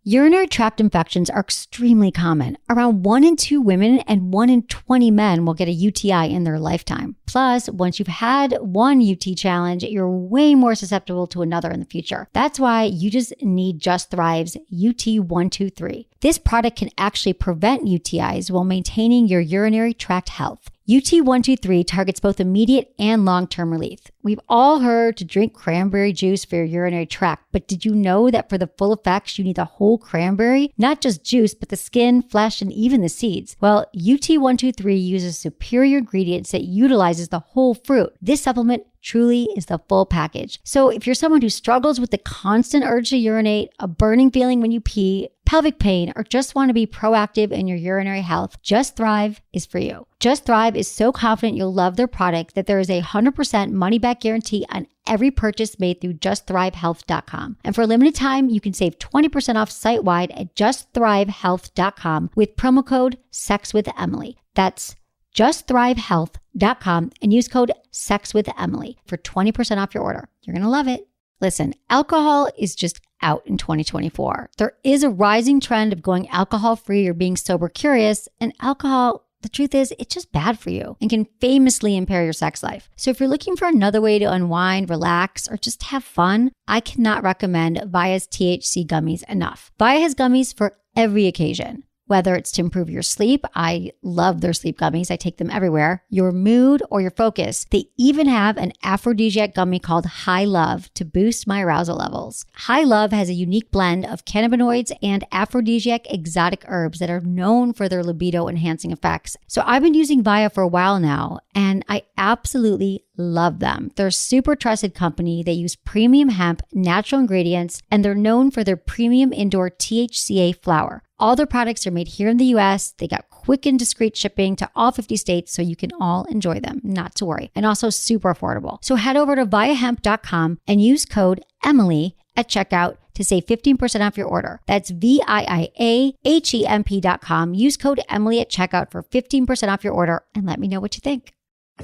Urinary tract infections are extremely common. Around 1 in 2 women and 1 in 20 men will get a UTI in their lifetime. Plus, once you've had one UT challenge, you're way more susceptible to another in the future. That's why you just need Just Thrive's UT123. This product can actually prevent UTIs while maintaining your urinary tract health. UT123 targets both immediate and long-term relief. We've all heard to drink cranberry juice for your urinary tract, but did you know that for the full effects, you need the whole cranberry? Not just juice, but the skin, flesh, and even the seeds. Well, UT123 uses superior ingredients that utilizes the whole fruit. This supplement truly is the full package. So if you're someone who struggles with the constant urge to urinate, a burning feeling when you pee, pelvic pain, or just want to be proactive in your urinary health, Just Thrive is for you. Just Thrive is so confident you'll love their product that there is a 100% money-back guarantee on every purchase made through justthrivehealth.com. And for a limited time, you can save 20% off site-wide at justthrivehealth.com with promo code SEXWithEmily. That's justthrivehealth.com and use code SEXWithEmily for 20% off your order. You're going to love it. Listen, alcohol is just out in 2024. There is a rising trend of going alcohol-free or being sober curious, and alcohol, the truth is, it's just bad for you and can famously impair your sex life. So if you're looking for another way to unwind, relax, or just have fun, I cannot recommend Via's THC gummies enough. Via has gummies for every occasion. Whether it's to improve your sleep, I love their sleep gummies. I take them everywhere. Your mood or your focus. They even have an aphrodisiac gummy called High Love to boost my arousal levels. High Love has a unique blend of cannabinoids and aphrodisiac exotic herbs that are known for their libido enhancing effects. So I've been using Via for a while now, and I absolutely love them. They're a super trusted company. They use premium hemp, natural ingredients, and they're known for their premium indoor THCA flower. All their products are made here in the US. They got quick and discreet shipping to all 50 states, so you can all enjoy them, not to worry. And also super affordable. So head over to viahemp.com and use code Emily at checkout to save 15% off your order. That's VIIAHEMP.com. Use code Emily at checkout for 15% off your order and let me know what you think.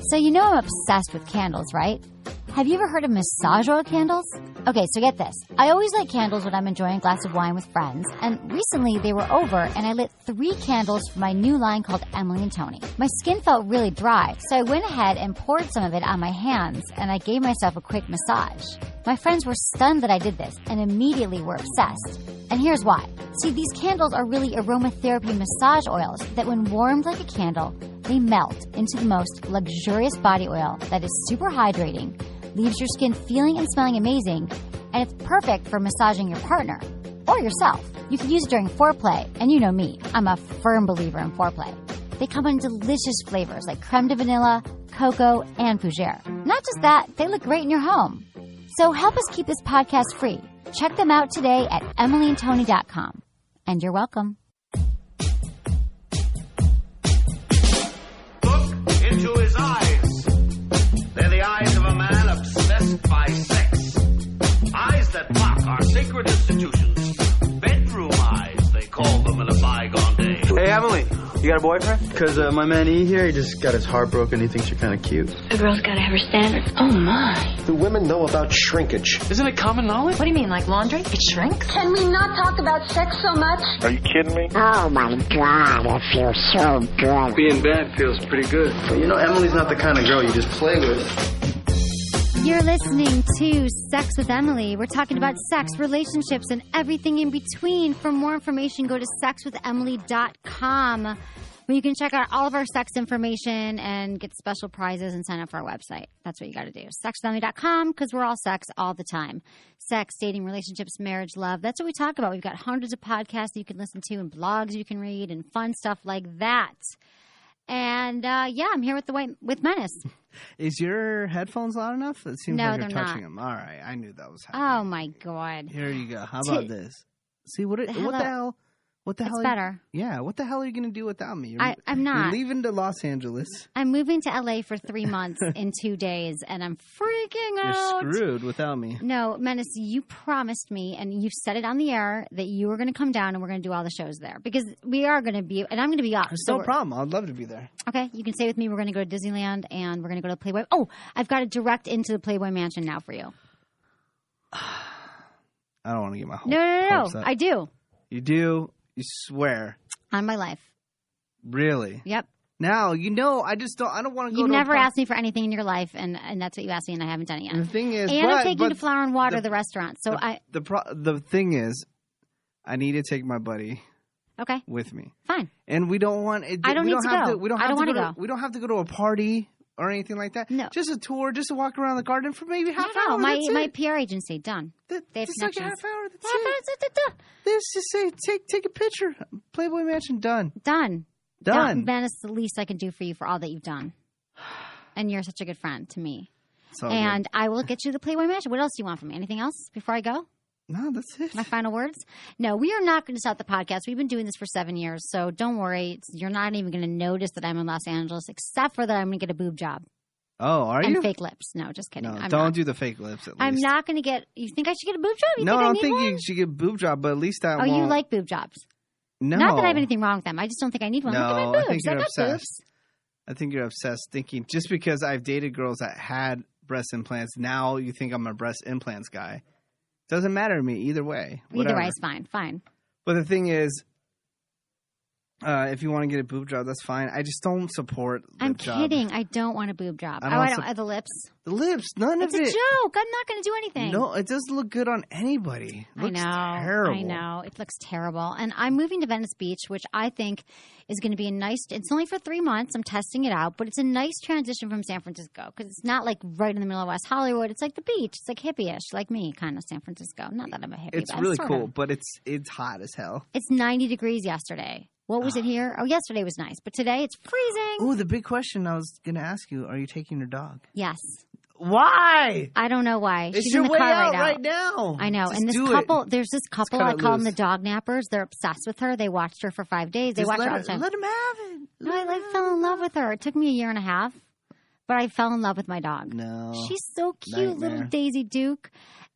So you know I'm obsessed with candles, right? Have you ever heard of massage oil candles? Okay, so get this. I always light candles when I'm enjoying a glass of wine with friends, and recently they were over and I lit 3 candles for my new line called Emily and Tony. My skin felt really dry, so I went ahead and poured some of it on my hands and I gave myself a quick massage. My friends were stunned that I did this and immediately were obsessed. And here's why. See, these candles are really aromatherapy massage oils that when warmed like a candle, they melt into the most luxurious body oil that is super hydrating, leaves your skin feeling and smelling amazing, and it's perfect for massaging your partner or yourself. You can use it during foreplay, and you know me, I'm a firm believer in foreplay. They come in delicious flavors like creme de vanilla, cocoa, and fougere. Not just that, they look great in your home. So help us keep this podcast free. Check them out today at emilyandtony.com. And you're welcome. Look into his eyes. They're the eyes of a man obsessed by sex. Eyes that mock our sacred institutions. Bedroom eyes, they call them in a bygone day. Hey, Emily, you got a boyfriend? Because my man E here, he just got his heart broken. He thinks you're kind of cute. A girl's got to have her standards. Oh, my. Do women know about shrinkage? Isn't it common knowledge? What do you mean, like laundry? It shrinks? Can we not talk about sex so much? Are you kidding me? Oh, my God, it feels so good. Being bad feels pretty good. But you know, Emily's not the kind of girl you just play with. You're listening to Sex with Emily. We're talking about sex, relationships, and everything in between. For more information, go to sexwithemily.com, where you can check out all of our sex information and get special prizes and sign up for our website. That's what you got to do. Sexwithemily.com, because we're all sex all the time. Sex, dating, relationships, marriage, love. That's what we talk about. We've got hundreds of podcasts you can listen to and blogs you can read and fun stuff like that. And, yeah, I'm here with Menace. Is your headphones loud enough? It seems No, like you're they're touching not. them. All right, I knew that was happening. Oh, my God. Here you go. How about this? See, what the hell? What the hell? It's better. Yeah, what the hell are you going to do without me? I'm not. You're leaving to Los Angeles. I'm moving to LA for 3 months in 2 days, and I'm freaking out. You're screwed without me. No, Menace, you promised me, and you've said it on the air, that you were going to come down and we're going to do all the shows there. Because we are going to be, and I'm going to be off. There's no problem. I'd love to be there. Okay, you can stay with me. We're going to go to Disneyland, and we're going to go to Playboy. Oh, I've got it direct into the Playboy Mansion now for you. I don't want to get my hopes No. up. I do. You do? You swear? On my life. Really? Yep. Now, I don't want to go You've to never asked me for anything in your life, and that's what you asked me, and I haven't done it yet. The thing is, and I'm taking you to Flower and Water, the restaurant. So the thing is, I need to take my buddy with me. Fine. And we don't want it. I don't need to go. We don't have to go. We don't have to go to a party or anything like that. No. Just a tour, just to walk around the garden for maybe half an hour. My PR agency, done. It's like a half hour. That's it. Let's just say, take a picture. Playboy Mansion, done. Done. Done. It's the least I can do for you for all that you've done. And you're such a good friend to me. And I will get you the Playboy Mansion. What else do you want from me? Anything else before I go? No, that's it. My final words? No, we are not going to stop the podcast. We've been doing this for 7 years, so don't worry. You're not even going to notice that I'm in Los Angeles, except for that I'm going to get a boob job. Oh, are you? And fake lips. No, just kidding. No, don't do the fake lips, at least. I'm not going to get... You think I should get a boob job? I don't think you should get a boob job, but at least that won't... you like boob jobs? No. Not that I have anything wrong with them. I just don't think I need one. No, Look at my boobs. I think you're got obsessed. boobs. I think you're obsessed thinking just because I've dated girls that had breast implants, now you think I'm a breast implants guy. Doesn't matter to me either way. Either way is fine. But the thing is, if you want to get a boob job, that's fine. I just don't support I'm job. kidding. I don't want a boob job. I don't the lips. The lips, none it's of it. It's a joke. I'm not going to do anything. No, it doesn't look good on anybody. It looks terrible. I know. It looks terrible. And I'm moving to Venice Beach, which I think is going to be a nice – it's only for 3 months. I'm testing it out. But it's a nice transition from San Francisco because it's not like right in the middle of West Hollywood. It's like the beach. It's like hippie-ish, like me, kind of San Francisco. Not that I'm a hippie, it's really cool, but it's hot as hell. It's 90 degrees yesterday. What was it here? Oh, yesterday was nice. But today it's freezing. Oh, the big question I was going to ask you, are you taking your dog? Yes. Why? I don't know why. It's She's your in the way car out right now. I know. Just and there's this couple, I call them the dog nappers. They're obsessed with her. They watched her for 5 days. They watched her all the time. Let them have it. No, I fell in love with her. It took me 1.5 years, but I fell in love with my dog. No. She's so cute, little Daisy Duke.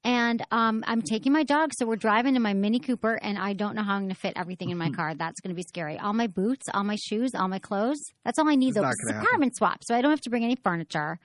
And I'm taking my dog, so we're driving in my Mini Cooper, and I don't know how I'm going to fit everything in my car. That's going to be scary. All my boots, all my shoes, all my clothes. That's all I need, though. It's an apartment swap, so I don't have to bring any furniture.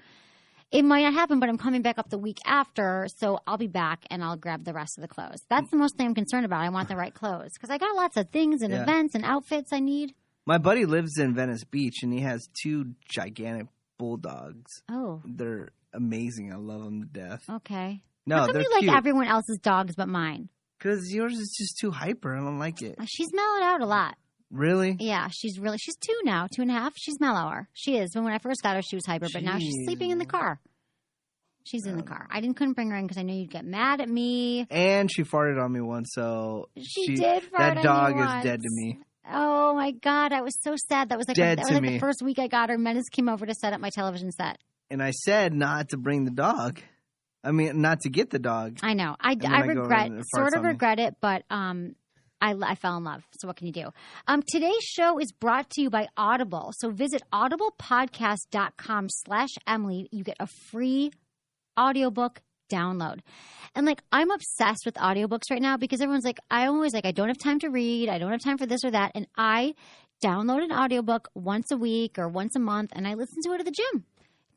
It might not happen, but I'm coming back up the week after, so I'll be back, and I'll grab the rest of the clothes. That's the most thing I'm concerned about. I want the right clothes because I got lots of things and events and outfits I need. My buddy lives in Venice Beach, and he has 2 gigantic bulldogs. Oh. They're amazing. I love them to death. Okay. No, how come they're you like cute. Everyone else's dogs but mine? Because yours is just too hyper. I don't like it. She's mellowed out a lot. Really? Yeah, she's 2 now, 2.5. She's mellower. She is. When I first got her, she was hyper, but now she's sleeping in the car. She's in the car. I couldn't bring her in because I knew you'd get mad at me. And she farted on me once, so she did fart that dog on me is once. dead to me. Oh my God, I was so sad. That was like the first week I got her. Menace came over to set up my television set. And I said not to bring the dog. I mean, not to get the dog. I know. I regret it, but I fell in love. So what can you do? Today's show is brought to you by Audible. So visit audiblepodcast.com/Emily. You get a free audiobook download. And I'm obsessed with audiobooks right now because everyone's like, I don't have time to read. I don't have time for this or that. And I download an audiobook once a week or once a month and I listen to it at the gym.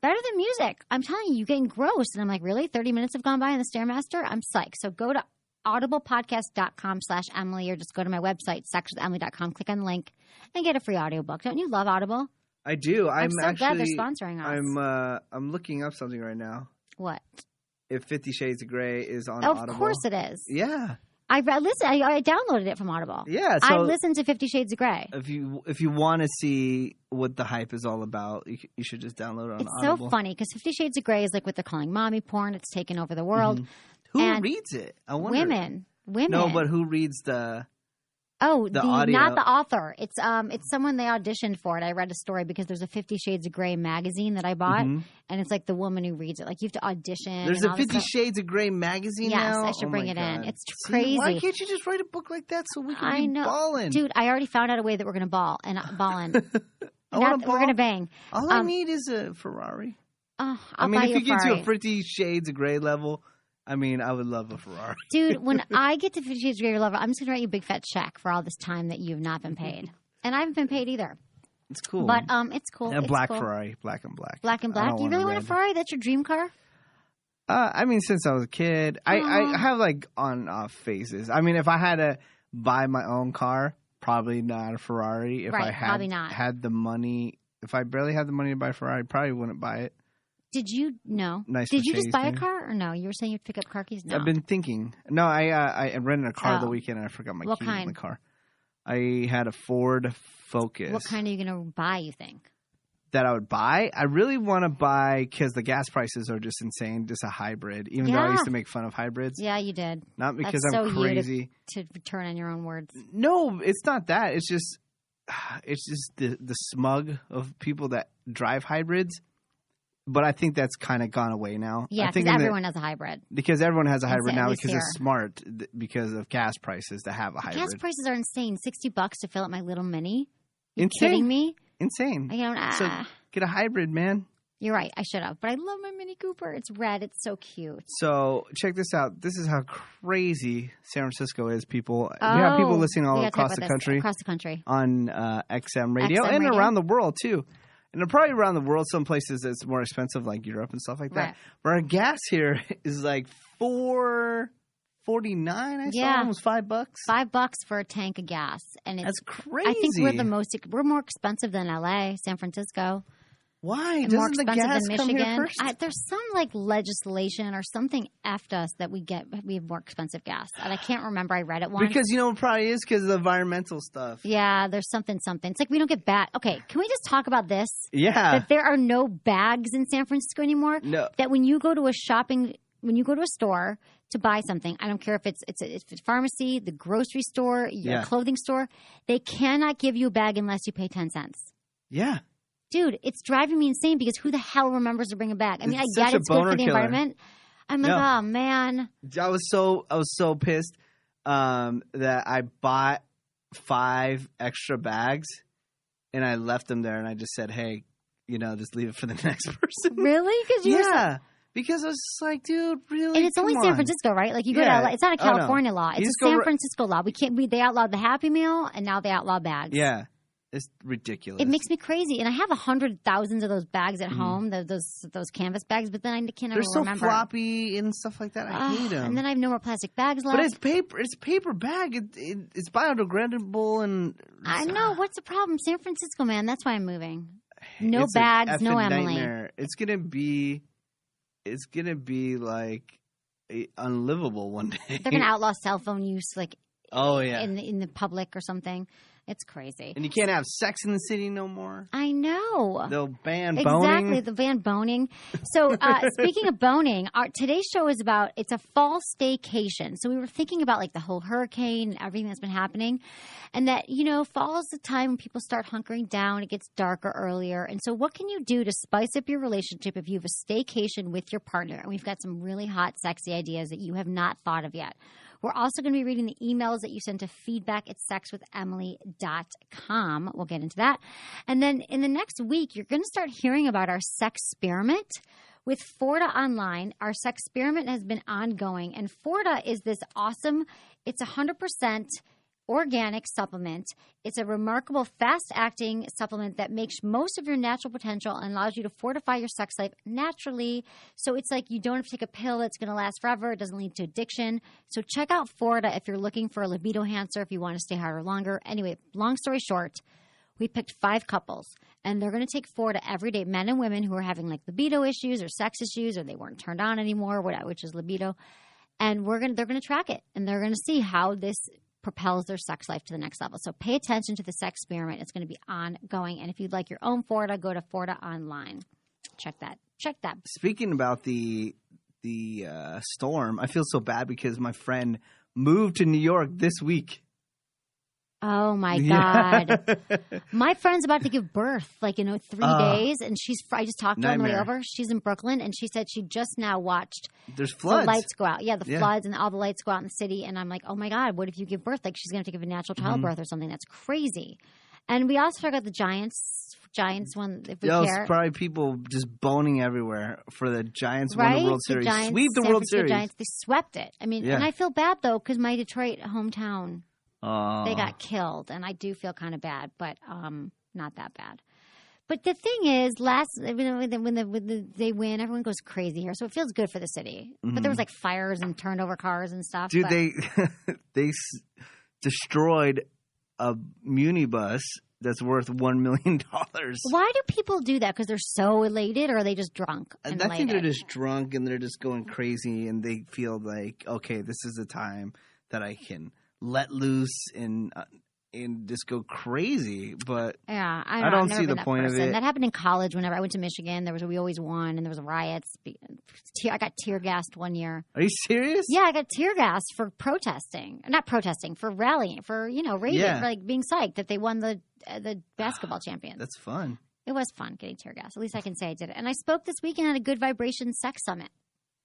Better than music. I'm telling you, you get engrossed. And I'm like, really? 30 minutes have gone by in the Stairmaster? I'm psyched. So go to audiblepodcast.com/Emily or just go to my website, sexwithemily.com, click on the link and get a free audiobook. Don't you love Audible? I do. I'm so glad they're sponsoring us. I'm looking up something right now. What? If 50 Shades of Grey is on Audible. Of course it is. Yeah. I downloaded it from Audible. Yeah, so I listened to 50 Shades of Grey. If you want to see what the hype is all about, you should just download it on Audible. It's so funny because 50 Shades of Grey is like what they're calling mommy porn. It's taken over the world. Mm-hmm. Who reads it? I wonder. Women. No, but who reads the audio? Not the author. It's someone they auditioned for it. I read a story because there's a 50 Shades of Grey magazine that I bought, and it's like the woman who reads it. Like you have to audition. There's a 50 Shades of Grey magazine now? Yes, I should bring it in. It's See, crazy. Why can't you just write a book like that so we can be balling? Dude, I already found out a way that we're going to ball in. We're going to bang. All I need is a Ferrari. I'll if you get Ferrari. to a 50 Shades of Grey level, I would love a Ferrari. Dude, when I get to 50 Shades of Grey level, I'm just going to write you a big fat check for all this time that you've not been paid. And I haven't been paid either. It's cool. But it's cool. And a black Ferrari. Black and black. Black and black? Do you really want a Ferrari? That's your dream car? Since I was a kid, I have on and off phases. If I had to buy my own car, probably not a Ferrari. If Right, I probably not. had the money, if I barely had the money to buy a Ferrari, I probably wouldn't buy it. Did you? No. Nice Did you just Mercedes buy thing. a car or no? You were saying you'd pick up car keys? No. I've been thinking. No, I rented a car the Oh. weekend and I forgot my What keys in kind? the car. I had a Ford Focus. What kind are you going to buy, you think? That I would buy? I really want to buy because the gas prices are just insane. Just a hybrid. Even though I used to make fun of hybrids. Yeah, you did. Not because That's I'm so you crazy. to turn on your own words. No, it's not that. It's just the smug of people that drive hybrids. But I think that's kind of gone away now. Yeah, I think because everyone has a hybrid. because everyone has a hybrid now at least because it's here. smart because of gas prices to have a hybrid. Gas prices are insane. $60 to fill up my little Mini. You Insane. kidding me? Insane. I don't. So get a hybrid, man. You're right. I should have. But I love my Mini Cooper. It's red. It's so cute. So check this out. This is how crazy San Francisco is, people. We have people listening all we gotta talk across the about this. country. Across the country. On XM radio XM and radio. around the world, too. And probably around the world, some places it's more expensive, like Europe and stuff like that. Right. But our gas here is like $4.49. I saw almost $5. $5 for a tank of gas, and it's That's crazy. I think we're more expensive than LA, San Francisco. Why? And Doesn't more the expensive gas than come here Michigan. first? There's some like legislation or something effed us that we have more expensive gas, and I can't remember. I read it once. Because you know it probably is because of the environmental stuff. Yeah, there's something. It's like we don't get Okay, can we just talk about this? Yeah. That there are no bags in San Francisco anymore. No. That when you go to a store to buy something, I don't care if it's a pharmacy, the grocery store, your clothing store, they cannot give you a bag unless you pay 10 cents. Yeah. Dude, it's driving me insane because who the hell remembers to bring a bag? I mean, It's I such get a it's good for boner the killer. environment. I'm like, No. oh man. I was so pissed that I bought 5 extra bags and I left them there and I just said, hey, just leave it for the next person. Really? Because you were because I was just like, dude, really? and it's only Come San on. Francisco, right? Like you go to LA. It's not a Oh, no. California law. You It's just a go San Francisco law. They outlawed the Happy Meal and now they outlaw bags. Yeah. It's ridiculous. It makes me crazy. And I have 100,000 of those bags at home, those canvas bags, but then I can't They're ever so remember. floppy and stuff like that. I hate them. And then I have no more plastic bags left. But it's paper. It's a paper bag. It's biodegradable and. I know. What's the problem? San Francisco, man. That's why I'm moving. No It's a bags, no effing Emily. nightmare. It's gonna be like unlivable one day. They're gonna outlaw cell phone use, like Oh yeah. in the public or something. It's crazy. And you can't have sex in the city no more. I know. They'll ban Exactly, boning. the van boning. So speaking of boning, today's show is it's a fall staycation. So we were thinking about like the whole hurricane and everything that's been happening. And that, fall is the time when people start hunkering down. It gets darker earlier. And so what can you do to spice up your relationship if you have a staycation with your partner? And we've got some really hot, sexy ideas that you have not thought of yet. We're also going to be reading the emails that you sent to feedback@sexwithemily.com. We'll get into that. And then in the next week, you're going to start hearing about our sex experiment with Forta Online. Our sex experiment has been ongoing. And Forta is this awesome, it's 100% organic supplement. It's a remarkable fast-acting supplement that makes most of your natural potential and allows you to fortify your sex life naturally. So it's like you don't have to take a pill that's going to last forever. It doesn't lead to addiction. So check out Forta if you're looking for a libido enhancer, if you want to stay harder longer. Anyway, long story short, we picked 5 couples, and they're going to take Forta every day, men and women who are having like libido issues or sex issues or they weren't turned on anymore, which is libido. And they're going to track it, and they're going to see how this propels their sex life to the next level. So pay attention to the sex experiment. It's going to be ongoing. And if you'd like your own Forta, go to Forta Online. Check that. Speaking about the storm, I feel so bad because my friend moved to New York this week. Oh my God. My friend's about to give birth, 3 days. And I just talked to her on the way Nightmare. over. She's in Brooklyn and she said she just now watched There's floods. the lights go out. Yeah, the floods and all the lights go out in the city. And I'm like, oh my God, what if you give birth? Like she's going to have to give a natural childbirth or something. That's crazy. And we also talked about the Giants one, if we care. It's probably people just boning everywhere for the Giants won Right? the World Series. Giants, Sweep the San World Francisco Series. Giants, they swept it. I mean, Yeah. and I feel bad though because my Detroit hometown, Oh. they got killed, and I do feel kind of bad, but not that bad. But the thing is, when they win, everyone goes crazy here, so it feels good for the city. But there was like fires and turned over cars and stuff. Dude, but destroyed a minibus that's worth $1 million. Why do people do that? Because they're so elated, or are they just drunk and I think they're elated? just drunk and they're just going crazy, and they feel like, okay, this is the time that I can let loose and just go crazy. But Yeah, I I've don't never see been the that point of person. it. That happened in college. Whenever I went to Michigan, we always won, and there was riots. I got tear gassed one year. Are you serious? Yeah, I got tear gassed for protesting. Not protesting, for rallying, for raving, Yeah. for like being psyched that they won the basketball champions. That's fun. It was fun getting tear gassed. At least I can say I did it. And I spoke this weekend at a Good Vibration Sex Summit.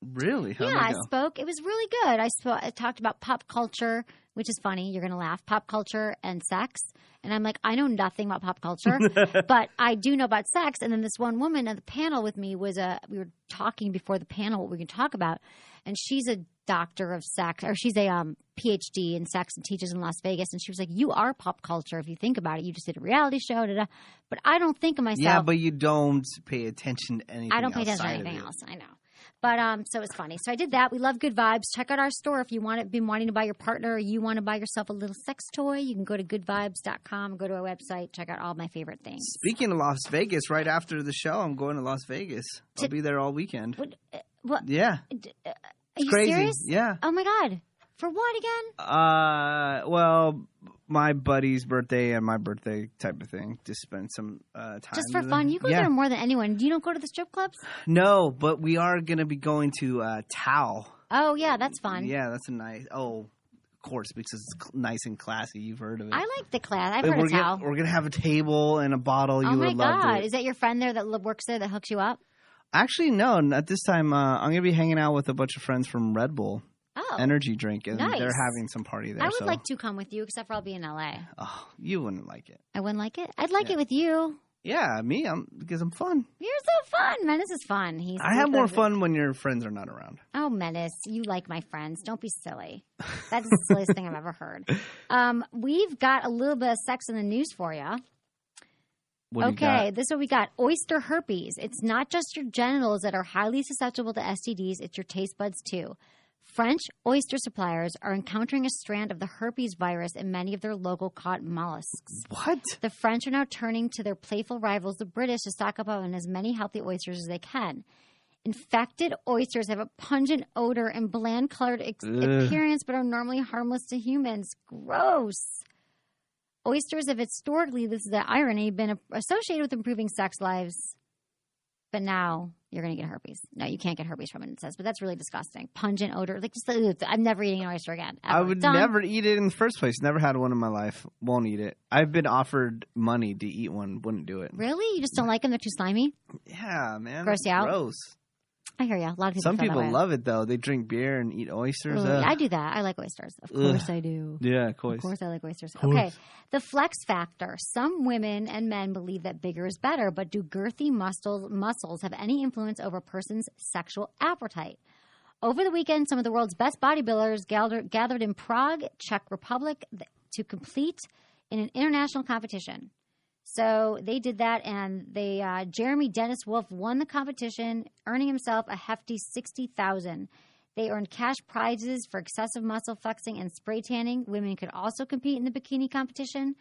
Really? How'd Yeah, that I go? spoke. It was really good. I talked about pop culture, which is funny. You're going to laugh. Pop culture and sex. And I'm like, I know nothing about pop culture, but I do know about sex. And then this one woman at the panel with me we were talking before the panel what we can talk about. And she's a doctor of sex, or she's a PhD in sex and teaches in Las Vegas. And she was like, you are pop culture if you think about it. You just did a reality show. Da, da. But I don't think of myself. Yeah, but you don't pay attention to anything. I don't pay attention to anything else. I know. But so it was funny. So I did that. We love Good Vibes. Check out our store if you been wanting to buy your partner, or you want to buy yourself a little sex toy. You can go to goodvibes.com, go to our website, check out all my favorite things. Speaking of Las Vegas, right after the show, I'm going to Las Vegas. I'll be there all weekend. What? Yeah. Are you crazy. serious? Yeah. Oh my God. For what again? Well, my buddy's birthday and my birthday type of thing. Just spend some time. Just for with fun. him. You go there more than anyone. You don't go to the strip clubs? No, but we are going to be going to Tao. Oh, yeah. That's fun. Yeah, that's a nice. Oh, of course, because it's nice and classy. You've heard of it. I like the class. I've heard of Tao. We're going to have a table and a bottle. You Oh my would love God. it. Is that your friend there that works there that hooks you up? Actually, no. Not this time. I'm going to be hanging out with a bunch of friends from Red Bull. Oh. Energy drink, and Nice. they're having some party there. I would like to come with you, except for I'll be in LA. Oh, you wouldn't like it. I wouldn't like it? I'd like it with you. Yeah, me. Because I'm fun. You're so fun. Menace is fun. I have more fun when your friends are not around. Oh, Menace, you like my friends. Don't be silly. That's the silliest thing I've ever heard. We've got a little bit of sex in the news for you. What do you got? This is what we got. Oyster herpes. It's not just your genitals that are highly susceptible to STDs. It's your taste buds, too. French oyster suppliers are encountering a strand of the herpes virus in many of their local caught mollusks. What? The French are now turning to their playful rivals, the British, to stock up on as many healthy oysters as they can. Infected oysters have a pungent odor and bland-colored appearance, but are normally harmless to humans. Gross. Oysters have historically, this is the irony, been associated with improving sex lives. But now you're going to get herpes. No, you can't get herpes from it, it says. But that's really disgusting. Pungent odor. Like, just, I'm never eating an oyster again. Ever. I would Done. never eat it in the first place. Never had one in my life. Won't eat it. I've been offered money to eat one. Wouldn't do it. Really? You just don't like them? They're too slimy? Yeah, man. Gross you out? Gross. I hear you. A lot of people Some feel that people way. love it, though. They drink beer and eat oysters. Ooh, I do that. I like oysters. Of course I do. Yeah, of course. Of course I like oysters. Okay. The flex factor. Some women and men believe that bigger is better, but do girthy muscles have any influence over a person's sexual appetite? Over the weekend, some of the world's best bodybuilders gathered in Prague, Czech Republic, to compete in an international competition. So they did that, and Jeremy Dennis Wolf won the competition, earning himself a hefty $60,000. They earned cash prizes for excessive muscle flexing and spray tanning. Women could also compete in the bikini competition,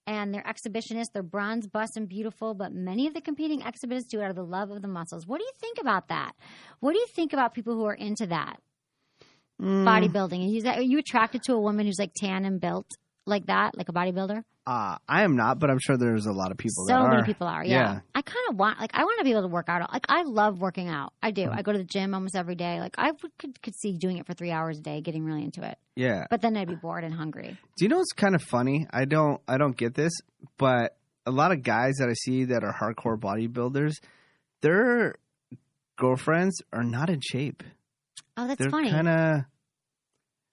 and they're exhibitionists. They're bronze, bust, and beautiful, but many of the competing exhibitors do it out of the love of the muscles. What do you think about that? What do you think about people who are into that? Bodybuilding. Are you attracted to a woman who's like tan and built like that, like a bodybuilder? I am not, but I'm sure there's a lot of people that So are. many people are, yeah. I kind of want to be able to work out. Like, I love working out. I do. I go to the gym almost every day. Like, I could see doing it for 3 hours a day, getting really into it. Yeah. But then I'd be bored and hungry. Do you know what's kind of funny? I don't get this, but a lot of guys that I see that are hardcore bodybuilders, their girlfriends are not in shape. Oh, that's They're funny. kind of,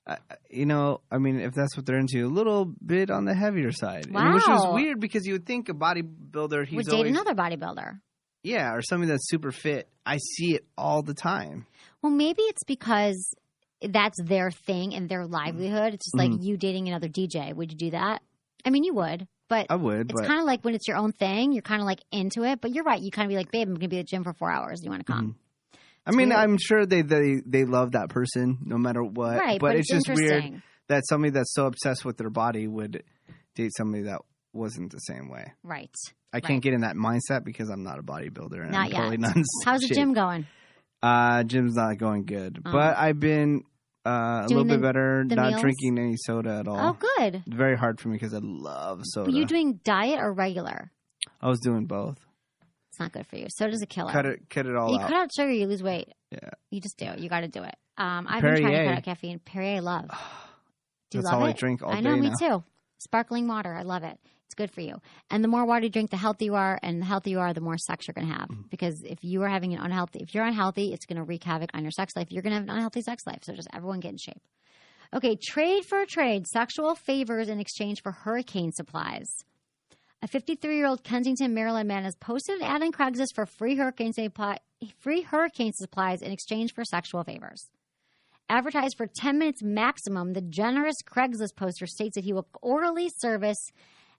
I mean, if that's what they're into, a little bit on the heavier side. Wow. Which is weird because you would think a bodybuilder, Would date another bodybuilder. Yeah, or somebody that's super fit. I see it all the time. Well, maybe it's because that's their thing and their livelihood. It's just like you dating another DJ. Would you do that? I mean, you would. But I would. It's kind of like when it's your own thing, you're kind of like into it. But you're right. You kind of be like, babe, I'm going to be at the gym for 4 hours. You want to come? I mean, weird. I'm sure they love that person no matter what. Right, but it's just interesting. weird that somebody that's so obsessed with their body would date somebody that wasn't the same way. Right. I can't get in that mindset because I'm not a bodybuilder. And Not I'm yet. Totally not in How's the shape. gym going? Gym's not going good. But I've been a little bit better, not meals? drinking any soda at all. Oh, good. It's very hard for me because I love soda. Were you doing diet or regular? I was doing both. It's not good for you. Soda's a killer. Cut it all You out. cut out sugar, you lose weight. Yeah. You just do. You got to do it. I've been trying to cut out caffeine. Perrier, I love. Do you That's love all it? I drink all day I know, me now. too. Sparkling water. I love it. It's good for you. And the more water you drink, the healthier you are. And the healthier you are, the more sex you're going to have. Because if you're unhealthy, it's going to wreak havoc on your sex life. You're going to have an unhealthy sex life. So just everyone get in shape. Okay, trade for a trade. Sexual favors in exchange for hurricane supplies. A 53-year-old Kensington, Maryland man has posted an ad on Craigslist for free hurricane supplies in exchange for sexual favors. Advertised for 10 minutes maximum, the generous Craigslist poster states that he will orally service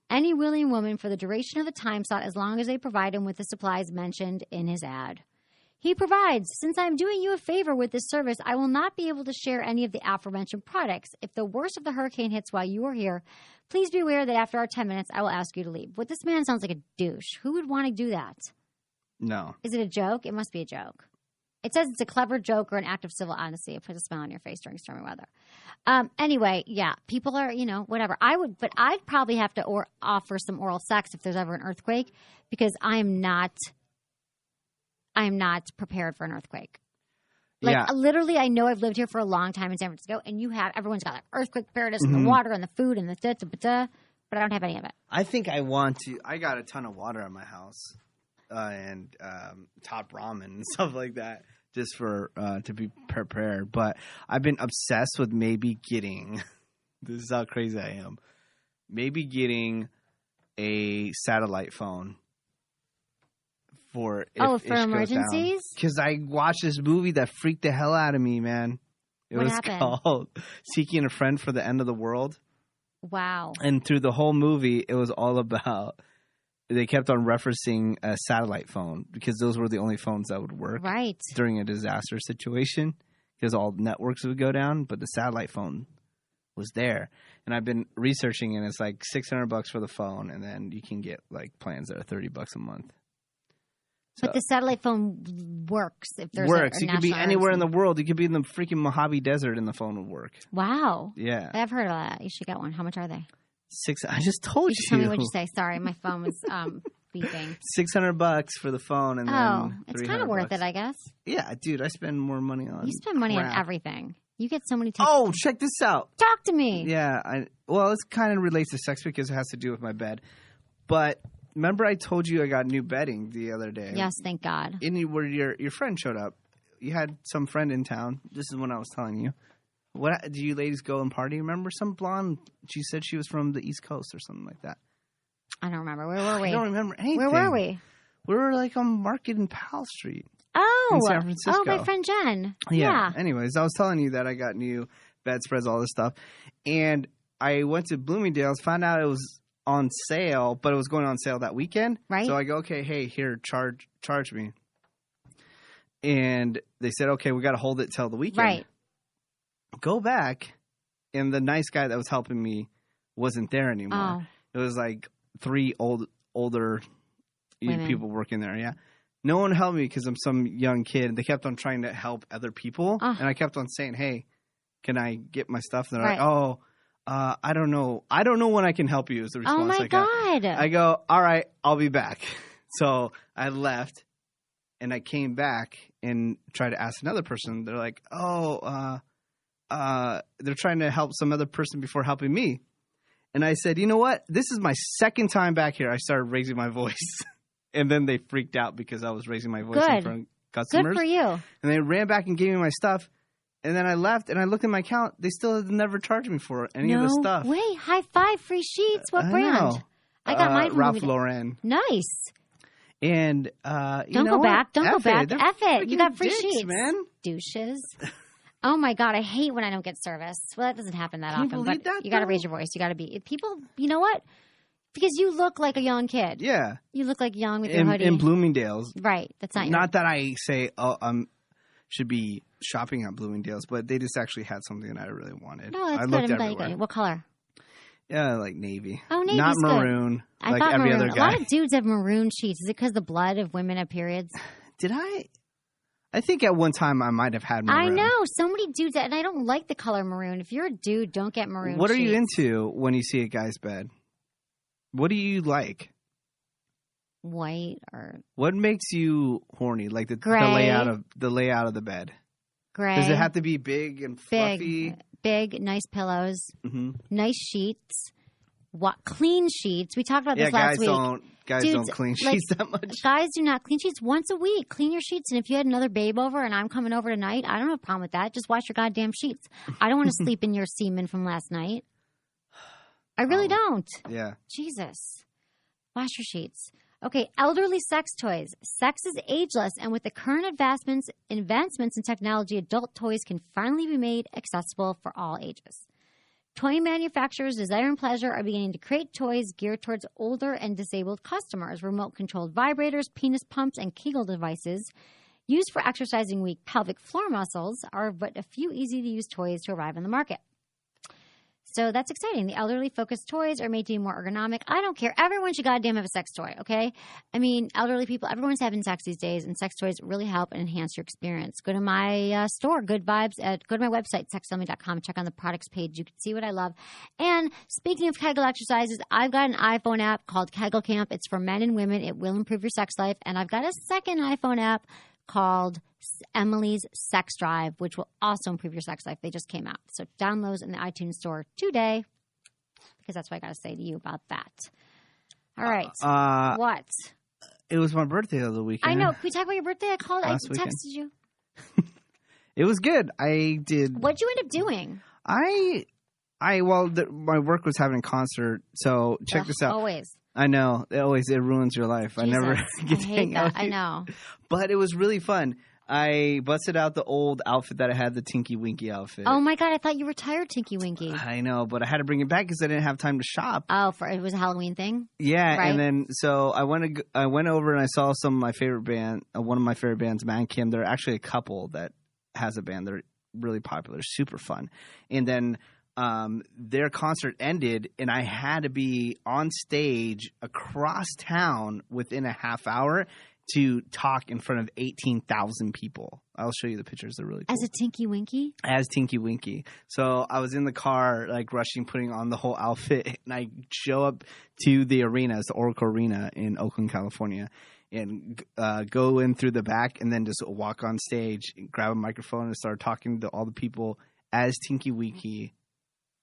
any willing woman for the duration of the time slot as long as they provide him with the supplies mentioned in his ad. He provides, since I'm doing you a favor with this service, I will not be able to share any of the aforementioned products. If the worst of the hurricane hits while you are here, please be aware that after our 10 minutes, I will ask you to leave. But this man sounds like a douche. Who would want to do that? No. Is it a joke? It must be a joke. It says it's a clever joke or an act of civil honesty. It puts a smile on your face during stormy weather. Anyway, yeah, people are, whatever. I'd probably have to offer some oral sex if there's ever an earthquake because I'm not prepared for an earthquake. Literally, I know I've lived here for a long time in San Francisco, and everyone's got like earthquake preparedness and the water and the food and the da-da-da-da, but I don't have any of it. I think I want to. I got a ton of water at my house and top ramen and stuff like that just for to be prepared. But I've been obsessed with maybe getting – this is how crazy I am – maybe getting a satellite phone. For emergencies? Because I watched this movie that freaked the hell out of me, man. What happened? Called Seeking a Friend for the End of the World. Wow. And through the whole movie, it was all about they kept on referencing a satellite phone because those were the only phones that would work during a disaster situation because all networks would go down, but the satellite phone was there. And I've been researching, and it's like $600 for the phone, and then you can get like plans that are $30 a month. But the satellite phone works if there's works. a You could be anywhere in the world. You could be in the freaking Mojave Desert and the phone would work. Wow. Yeah. I've heard of that. You should get one. How much are they? I just told you. Tell me what you say. Sorry, my phone was beeping. $600 for the phone, and then it's kind of worth it, I guess. Yeah, dude, I spend more money on. You spend money on everything. You get so many. Check this out. Talk to me. Yeah, it kind of relates to sex because it has to do with my bed, but. Remember I told you I got new bedding the other day? Yes, thank God. And where your friend showed up. You had some friend in town. This is when I was telling you. What do you ladies go and party? Remember some blonde? She said she was from the East Coast or something like that. I don't remember. Where were we? I don't remember anything. Where were we? We were like on Market and Powell Street. Oh. In San Francisco. Oh, my friend Jen. Yeah. Anyways, I was telling you that I got new bedspreads, all this stuff. And I went to Bloomingdale's, found out it was on sale, but it was going on sale that weekend. Right. So I go, okay, hey, here, charge me. And they said, okay, we got to hold it till the weekend. Right. Go back, and the nice guy that was helping me wasn't there anymore. Oh. It was like 3 older people working there. Yeah. No one helped me because I'm some young kid. They kept on trying to help other people, and I kept on saying, hey, can I get my stuff? And they're like, oh. I don't know. I don't know when I can help you is the response. Oh, my God. I go, all right, I'll be back. So I left, and I came back and tried to ask another person. They're like, they're trying to help some other person before helping me. And I said, you know what? This is my second time back here. I started raising my voice. And then they freaked out because I was raising my voice in front of customers. Good for you. And they ran back and gave me my stuff. And then I left, and I looked at my account. They still have never charged me for any of the stuff. No way. High five, free sheets. What brand? I got mine from Ralph Lauren. Nice. And don't go back. Don't go back. F it. You got free dicks, sheets, man. Douches. Oh my God, I hate when I don't get service. Well, that doesn't happen that often, but you got to raise your voice. You got to be people. You know what? Because you look like a young kid. Yeah. You look like young with your hoodie. In Bloomingdale's. Right. That's not. Not that I say, should be shopping at Bloomingdale's, but they just actually had something that I really wanted. No, that's I good. looked I'm glad you everywhere. got it. What color? Yeah, like navy. Oh, navy's not good. maroon. I like thought every maroon. other A guy. lot of dudes have maroon sheets. Is it because the blood of women have periods? Did I? I think at one time I might have had maroon. I know. So many dudes, and I don't like the color maroon. If you're a dude, don't get maroon What are you sheets. into when you see a guy's bed? What do you like? White or What makes you horny? Like the Gray. layout of the bed. gray. Does it have to be big and fluffy? Big, nice pillows, Mm-hmm. nice sheets, clean sheets. We talked about this Yeah, last week. guys Dudes, don't clean like, sheets that much. Guys do not clean sheets once a week. Clean your sheets, and if you had another babe over and I'm coming over tonight, I don't have a problem with that. Just wash your goddamn sheets. I don't want to sleep in your semen from last night. I really don't. Yeah. Jesus. Wash your sheets. Okay, elderly sex toys. Sex is ageless, and with the current advancements in technology, adult toys can finally be made accessible for all ages. Toy manufacturers Desire and Pleasure are beginning to create toys geared towards older and disabled customers. Remote-controlled vibrators, penis pumps, and Kegel devices used for exercising weak pelvic floor muscles are but a few easy-to-use toys to arrive on the market. So that's exciting. The elderly-focused toys are made to be more ergonomic. I don't care. Everyone should goddamn have a sex toy, okay? I mean, elderly people, everyone's having sex these days, and sex toys really help and enhance your experience. Go to my store, Good Vibes, go to my website, sexologist.com. Check on the products page. You can see what I love. And speaking of Kegel exercises, I've got an iPhone app called Kegel Camp. It's for men and women. It will improve your sex life. And I've got a second iPhone app called Emily's Sex Drive, which will also improve your sex life. They just came out. So download those in the iTunes store today, because that's what I got to say to you about that. All right. What? It was my birthday the other weekend. I know. Can we talk about your birthday? I called. Last I texted you. It was good. I did. What'd you end up doing? My work was having a concert, so check this out. Always. I know. It ruins your life. Jesus, I never get to hate hang out. that. I know. But it was really fun. I busted out the old outfit that I had, the Tinky Winky outfit. Oh my God, I thought you retired Tinky Winky. I know, but I had to bring it back because I didn't have time to shop. Oh, it was a Halloween thing? Yeah, Right. and then so I went over and I saw some of my favorite band, one of my favorite bands, Man Kim. They're actually a couple that has a band. They're really popular, super fun. And then their concert ended, and I had to be on stage across town within a half hour to talk in front of 18,000 people. I'll show you the pictures. They're really cool. As a Tinky Winky? As Tinky Winky. So I was in the car, like rushing, putting on the whole outfit, and I show up to the arena, it's the Oracle Arena in Oakland, California, and go in through the back and then just walk on stage, grab a microphone, and start talking to all the people as Tinky Winky.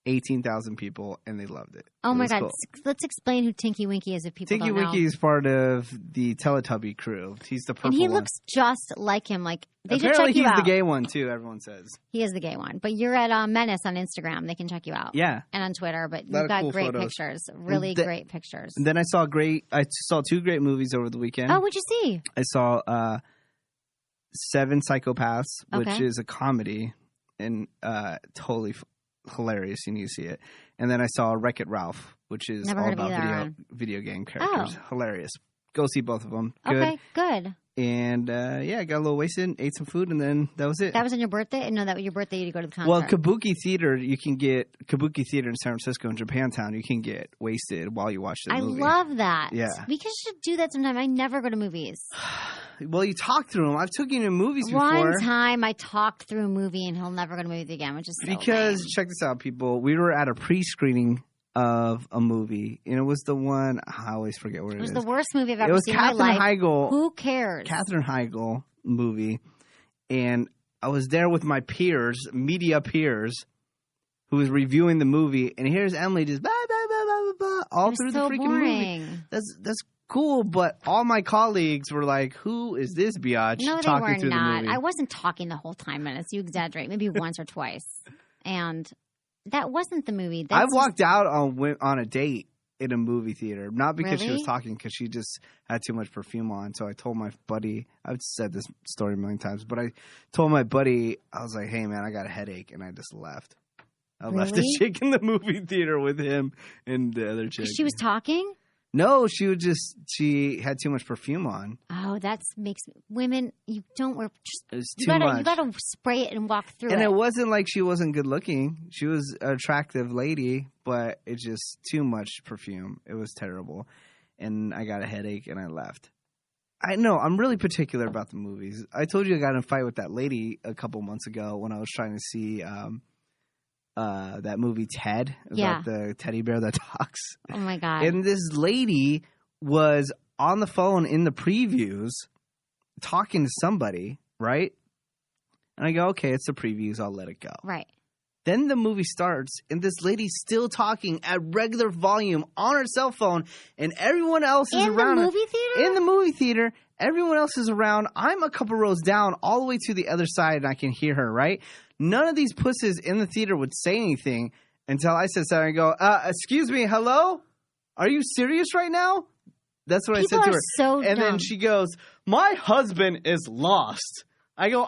18,000 people, and they loved it. Oh my God. Cool. Let's explain who Tinky Winky is if people Tinky don't know. Winky is part of the Teletubby crew. He's the purple And he one. looks just like him. Like they should Apparently check you he's out. the gay one, too, everyone says. He is the gay one. But you're at Menace on Instagram. They can check you out. Yeah. And on Twitter. But Lot you've of got cool great photos. pictures. Really great pictures. And then I saw two great movies over the weekend. Oh, what'd you see? I saw Seven Psychopaths, which Okay. is a comedy and totally hilarious. You need to see it. And then I saw Wreck-It Ralph, which is Never all heard of about either one. video game characters. Oh. Hilarious. Go see both of them. Good. Okay, good. And I got a little wasted, ate some food, and then that was it. That was on your birthday? No, that was your birthday you go to the concert. Well, Kabuki Theater, you can get Kabuki Theater in San Francisco and Japantown. You can get wasted while you watch the movie. I love that. Yeah. We should do that sometime. I never go to movies. Well, you talk through them. I've taken you to movies before. One time I talked through a movie and he'll never go to movies again, which is so Because, lame. check this out, people. We were at a pre-screening of a movie, and it was the one, I always forget what it is. It was the worst movie I've It ever was seen in my life. Who cares? Katherine Heigl movie. And I was there with my peers, media peers, who was reviewing the movie, and here's Emily just blah, blah, blah, blah, blah, blah, all It was through so the freaking boring. movie. That's cool, but all my colleagues were like, who is this biatch No, they talking were through not. the movie? I wasn't talking the whole time, Menace. You exaggerate. Maybe once or twice. And that wasn't the movie. I walked out on a date in a movie theater, not because she was Really? talking, because she just had too much perfume on. So I told my buddy, I've said this story a million times, but I told my buddy, I was like, hey man, I got a headache, and I just left. I left the Really? chick in the movie theater with him and the other chick. She was talking? No, she had too much perfume on. Oh, that makes women. You don't wear. It was too much. You gotta spray it and walk through it. And it wasn't like she wasn't good looking. She was an attractive lady, but it's just too much perfume. It was terrible, and I got a headache and I left. I know I'm really particular about the movies. I told you I got in a fight with that lady a couple months ago when I was trying to see that movie Ted about the teddy bear that talks. Oh my God. And this lady was on the phone in the previews talking to somebody, right? And I go, okay, it's the previews. I'll let it go. Right. Then the movie starts, and this lady's still talking at regular volume on her cell phone, and everyone else is around. In the movie theater? In the movie theater. Everyone else is around. I'm a couple rows down all the way to the other side, and I can hear her, right? None of these pussies in the theater would say anything until I said something and go, excuse me, hello? Are you serious right now? That's what I said to her. So and dumb. then she goes, my husband is lost. I go,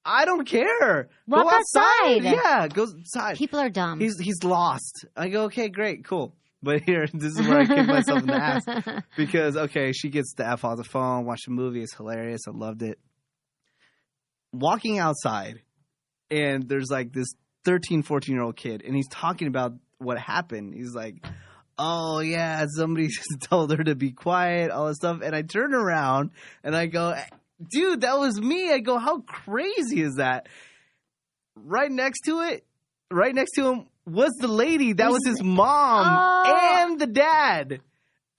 I don't care. Walk go outside. outside. Yeah, go outside. People are dumb. He's lost. I go, okay, great, cool. But here, this is where I kick myself in the ass. Because, okay, she gets the F off the phone, watch the movie. It's hilarious. I loved it. Walking outside, and there's like this 13, 14-year-old kid, and he's talking about what happened. He's like, oh, yeah, somebody told her to be quiet, all this stuff. And I turn around, and I go, dude, that was me. I go, how crazy is that? Right next to him was the lady. That was his mom and the dad.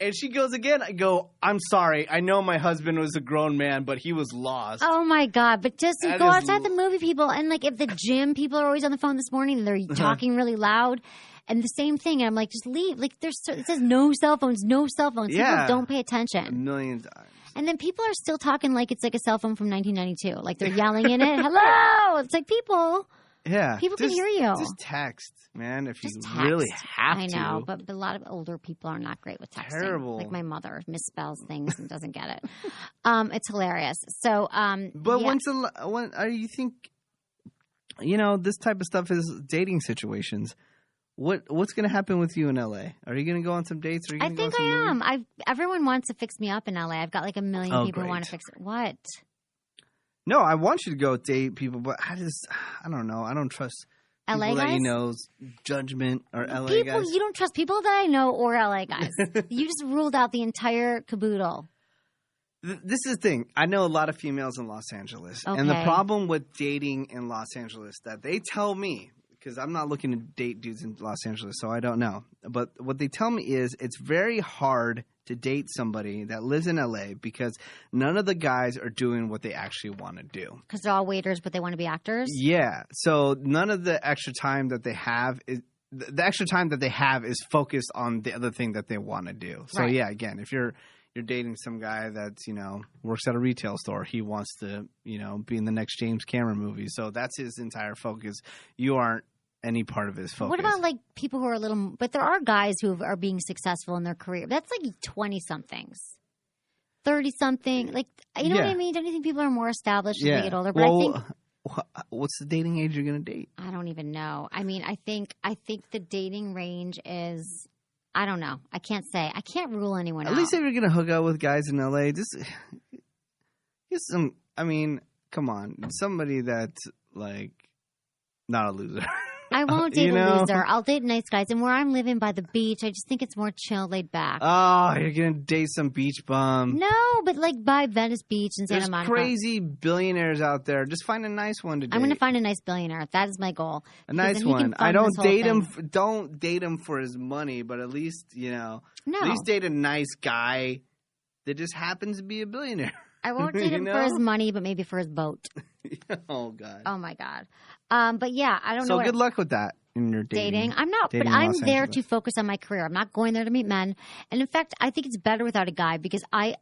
And she goes again. I go, I'm sorry. I know my husband was a grown man, but he was lost. Oh, my God. But just go outside the movie, people. And, like, if the gym people are always on the phone this morning and they're talking really loud. And the same thing. And I'm like, just leave. Like, it says no cell phones, no cell phones. Yeah. People don't pay attention. A million times. And then people are still talking like it's like a cell phone from 1992. Like they're yelling in it. Hello. It's like people. Yeah. People can hear you. Just text, man, if you Just text. really have to. I know, but a lot of older people are not great with texting. Terrible. Like my mother misspells things and doesn't get it. It's hilarious. So, but when you think, this type of stuff is dating situations. What's going to happen with you in LA? Are you going to go on some dates? I think I am. Everyone wants to fix me up in LA. I've got like a million people who want to fix it. What? No, I want you to go date people, but I don't know. I don't trust LA people guys? that you know's judgment or LA people, guys. You don't trust people that I know or LA guys. You just ruled out the entire caboodle. This is the thing. I know a lot of females in Los Angeles. Okay. And the problem with dating in Los Angeles that they tell me, because I'm not looking to date dudes in Los Angeles, so I don't know. But what they tell me is it's very hard to date somebody that lives in LA because none of the guys are doing what they actually want to do. Because they're all waiters, but they want to be actors? Yeah. So none of the extra time that they have is – the extra time that they have is focused on the other thing that they want to do. So, right. Yeah, again, if you're dating some guy that's, works at a retail store, he wants to, be in the next James Cameron movie. So that's his entire focus. You aren't any part of his focus. What about like people who are a little – but there are guys who are being successful in their career. That's like 20-somethings, 30-something. Like, you know what I mean? Don't you think people are more established as they get older? But I think – what's the dating age you're going to date? I don't even know. I mean, I think the dating range is – I don't know. I can't say. I can't rule anyone out. At least if you're going to hook up with guys in LA, just get some – I mean, come on. Somebody that's like not a loser. I won't date a loser. I'll date nice guys. And where I'm living by the beach, I just think it's more chill, laid back. Oh, you're going to date some beach bum. No, but like by Venice Beach in Santa Monica. There's crazy billionaires out there. Just find a nice one to date. I'm going to find a nice billionaire. That is my goal. A nice one. I don't date him. Don't date him for his money, but at least, No. At least date a nice guy that just happens to be a billionaire. I won't date him for his money, but maybe for his boat. Oh, God. Oh, my God. But yeah, I don't know. So good luck with that in your dating. I'm not, but I'm there to focus on my career. I'm not going there to meet men. And in fact, I think it's better without a guy because I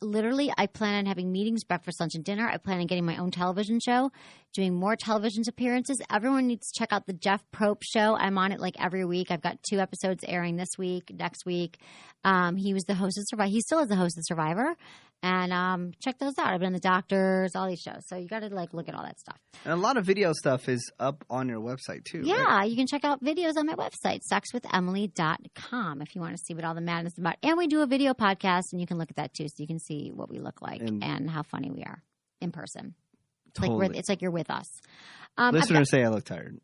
plan on having meetings, breakfast, lunch, and dinner. I plan on getting my own television show, doing more television appearances. Everyone needs to check out the Jeff Probst show. I'm on it like every week. I've got 2 episodes airing this week, next week. He was the host of Survivor. He still is the host of Survivor. And check those out. I've been on the Doctors, all these shows. So you got to like look at all that stuff. And a lot of video stuff is up on your website too. Yeah, right? you can check out videos on my website, sexwithemily.com, if you want to see what all the madness is about. And we do a video podcast, and you can look at that too, so you can see what we look like and how funny we are in person. Totally. It's like you're with us. Listeners say I look tired.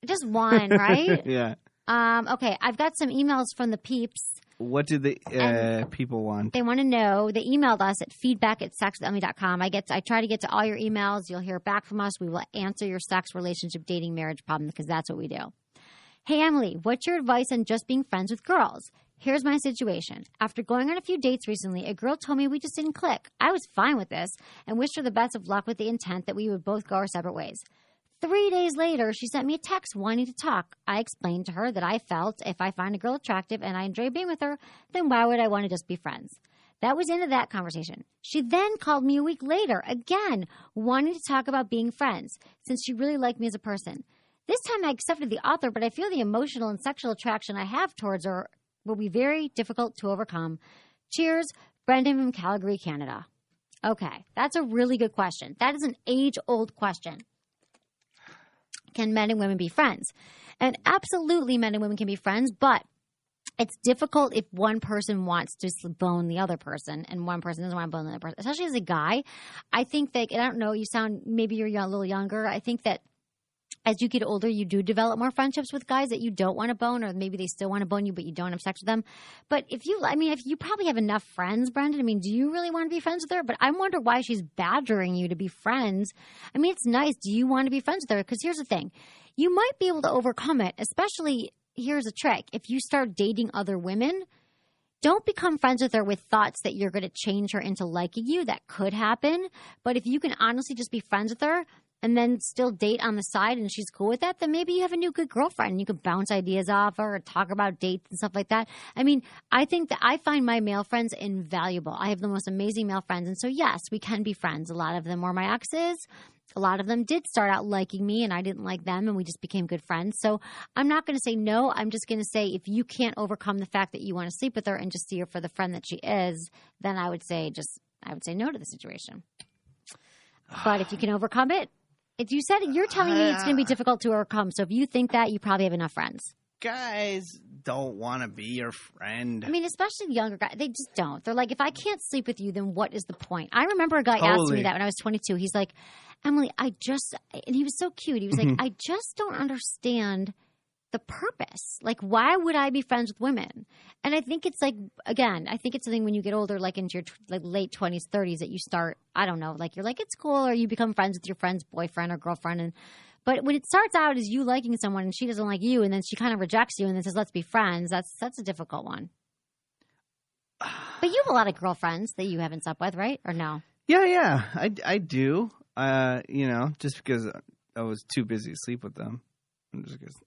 Just one, right? Yeah. Okay, I've got some emails from the peeps. What do the people want? They want to know. They emailed us at feedback@sexwithemily.com. I try to get to all your emails. You'll hear back from us. We will answer your sex, relationship, dating, marriage problem because that's what we do. Hey, Emily, what's your advice on just being friends with girls? Here's my situation. After going on a few dates recently, a girl told me we just didn't click. I was fine with this and wished her the best of luck with the intent that we would both go our separate ways. 3 days later, she sent me a text wanting to talk. I explained to her that I felt if I find a girl attractive and I enjoy being with her, then why would I want to just be friends? That was the end of that conversation. She then called me a week later, again, wanting to talk about being friends, since she really liked me as a person. This time I accepted the offer, but I feel the emotional and sexual attraction I have towards her will be very difficult to overcome. Cheers, Brendan from Calgary, Canada. Okay, that's a really good question. That is an age-old question. Can men and women be friends? And absolutely men and women can be friends, but it's difficult if one person wants to bone the other person and one person doesn't want to bone the other person. Especially as a guy, I think that, and I don't know, you sound, maybe you're a little younger. I think that as you get older, you do develop more friendships with guys that you don't want to bone, or maybe they still want to bone you, but you don't have sex with them. But if you probably have enough friends, Brendan, do you really want to be friends with her? But I wonder why she's badgering you to be friends. It's nice. Do you want to be friends with her? Because here's the thing. You might be able to overcome it, especially, here's a trick. If you start dating other women, don't become friends with her with thoughts that you're going to change her into liking you. That could happen. But if you can honestly just be friends with her, and then still date on the side and she's cool with that, then maybe you have a new good girlfriend and you can bounce ideas off her or talk about dates and stuff like that. I think that I find my male friends invaluable. I have the most amazing male friends. And so, yes, we can be friends. A lot of them were my exes. A lot of them did start out liking me and I didn't like them and we just became good friends. So I'm not going to say no. I'm just going to say if you can't overcome the fact that you want to sleep with her and just see her for the friend that she is, then I would say no to the situation. But if you can overcome it, if you said it, you're telling me it's going to be difficult to overcome. So if you think that, you probably have enough friends. Guys don't want to be your friend. Especially younger guys. They just don't. They're like, if I can't sleep with you, then what is the point? I remember a guy asked me that when I was 22. He's like, Emily, and he was so cute. He was like, I just don't understand the purpose. Like, why would I be friends with women? And I think it's like, again, I think it's something when you get older, like into your late 20s, 30s, that you start, I don't know, like you're like, it's cool, or you become friends with your friend's boyfriend or girlfriend. But when it starts out as you liking someone and she doesn't like you, and then she kind of rejects you and then says, let's be friends, that's a difficult one. But you have a lot of girlfriends that you haven't slept with, right? Or no? Yeah, I do. Just because I was too busy to sleep with them.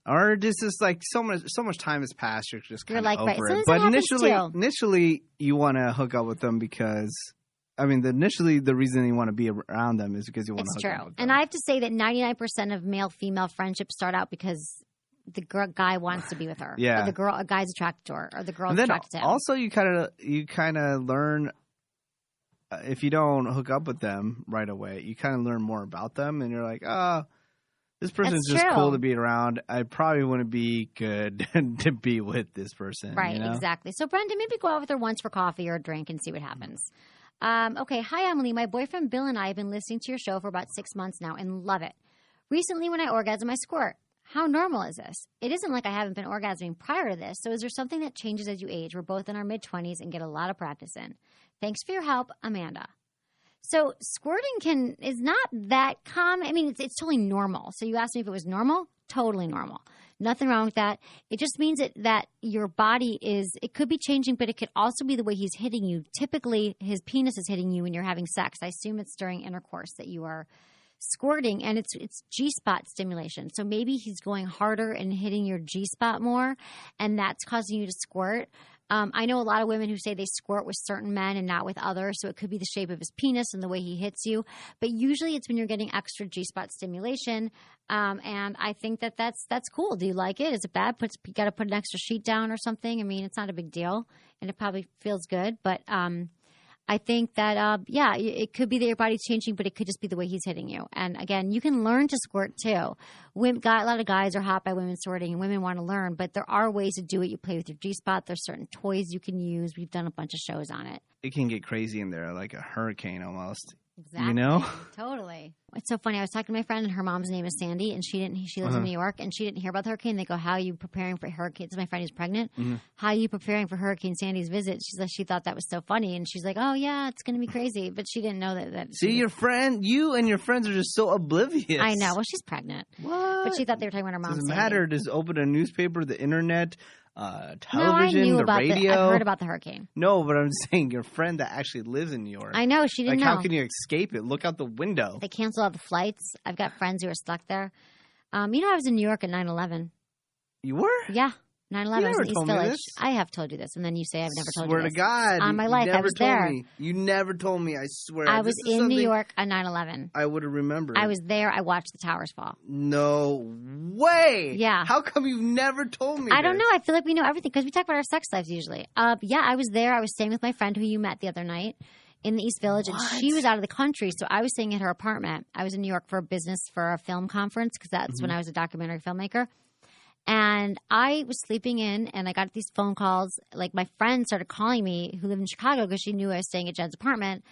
Or just like so much time has passed, you're just kind of like, over it. But initially, you want to hook up with them because, the reason you want to be around them is because you want to hook up with them. And I have to say that 99% of male-female friendships start out because the guy wants to be with her. Yeah. Or a guy's attracted to her, or the girl's attracted to him. Also, you kind of learn. If you don't hook up with them right away, you kind of learn more about them, and you're like, oh. This person's just cool to be around. I probably wouldn't be good to be with this person. Right, exactly. So, Brendan, maybe go out with her once for coffee or a drink and see what happens. Okay, hi, Emily. My boyfriend Bill and I have been listening to your show for about 6 months now and love it. Recently, when I orgasm, I squirt. How normal is this? It isn't like I haven't been orgasming prior to this, so is there something that changes as you age? We're both in our mid-20s and get a lot of practice in. Thanks for your help, Amanda. So squirting is not that common. It's totally normal. So you asked me if it was normal. Totally normal. Nothing wrong with that. It just means that your body it could be changing, but it could also be the way he's hitting you. Typically, his penis is hitting you when you're having sex. I assume it's during intercourse that you are squirting, and it's G-spot stimulation. So maybe he's going harder and hitting your G-spot more, and that's causing you to squirt. I know a lot of women who say they squirt with certain men and not with others, so it could be the shape of his penis and the way he hits you. But usually it's when you're getting extra G-spot stimulation, and I think that's cool. Do you like it? Is it bad? You got to put an extra sheet down or something? It's not a big deal, and it probably feels good. But I think that, it could be that your body's changing, but it could just be the way he's hitting you. And again, you can learn to squirt too. A lot of guys are hot by women squirting, and women want to learn, but there are ways to do it. You play with your G-spot. There's certain toys you can use. We've done a bunch of shows on it. It can get crazy in there, like a hurricane almost. Exactly. You know? Totally. It's so funny. I was talking to my friend, and her mom's name is Sandy, and she lives in New York, and she didn't hear about the hurricane. They go, "How are you preparing for hurricane?" It's my friend who's pregnant. Mm-hmm. "How are you preparing for Hurricane Sandy's visit?" She's like, she thought that was so funny, and she's like, "Oh yeah, it's going to be crazy," but she didn't know that. See, you and your friends are just so oblivious. I know. Well, she's pregnant. What? But she thought they were talking about her mom. Doesn't matter. Just open a newspaper, the internet, television, no, I knew the about radio. I heard about the hurricane. No, but I'm saying your friend that actually lives in New York. I know. She didn't know. How can you escape it? Look out the window. They canceled all the flights. I've got friends who are stuck there. I was in New York at 9/11. You were? Yeah. 9/11 was in East told me Village. this. I have told you this, and then you say I've never told you Swear this. to God. On my life, I was there. You never told me, I swear. I was in New York on 9/11. I would have remembered. I was there. I watched the towers fall. No way. Yeah. How come you've never told me I don't know. I feel like we know everything because we talk about our sex lives usually. I was there. I was staying with my friend who you met the other night in the East Village, and she was out of the country, so I was staying at her apartment. I was in New York for a film conference because that's when I was a documentary filmmaker. And I was sleeping in, and I got these phone calls. Like, my friend started calling me, who lived in Chicago, because she knew I was staying at Jed's apartment.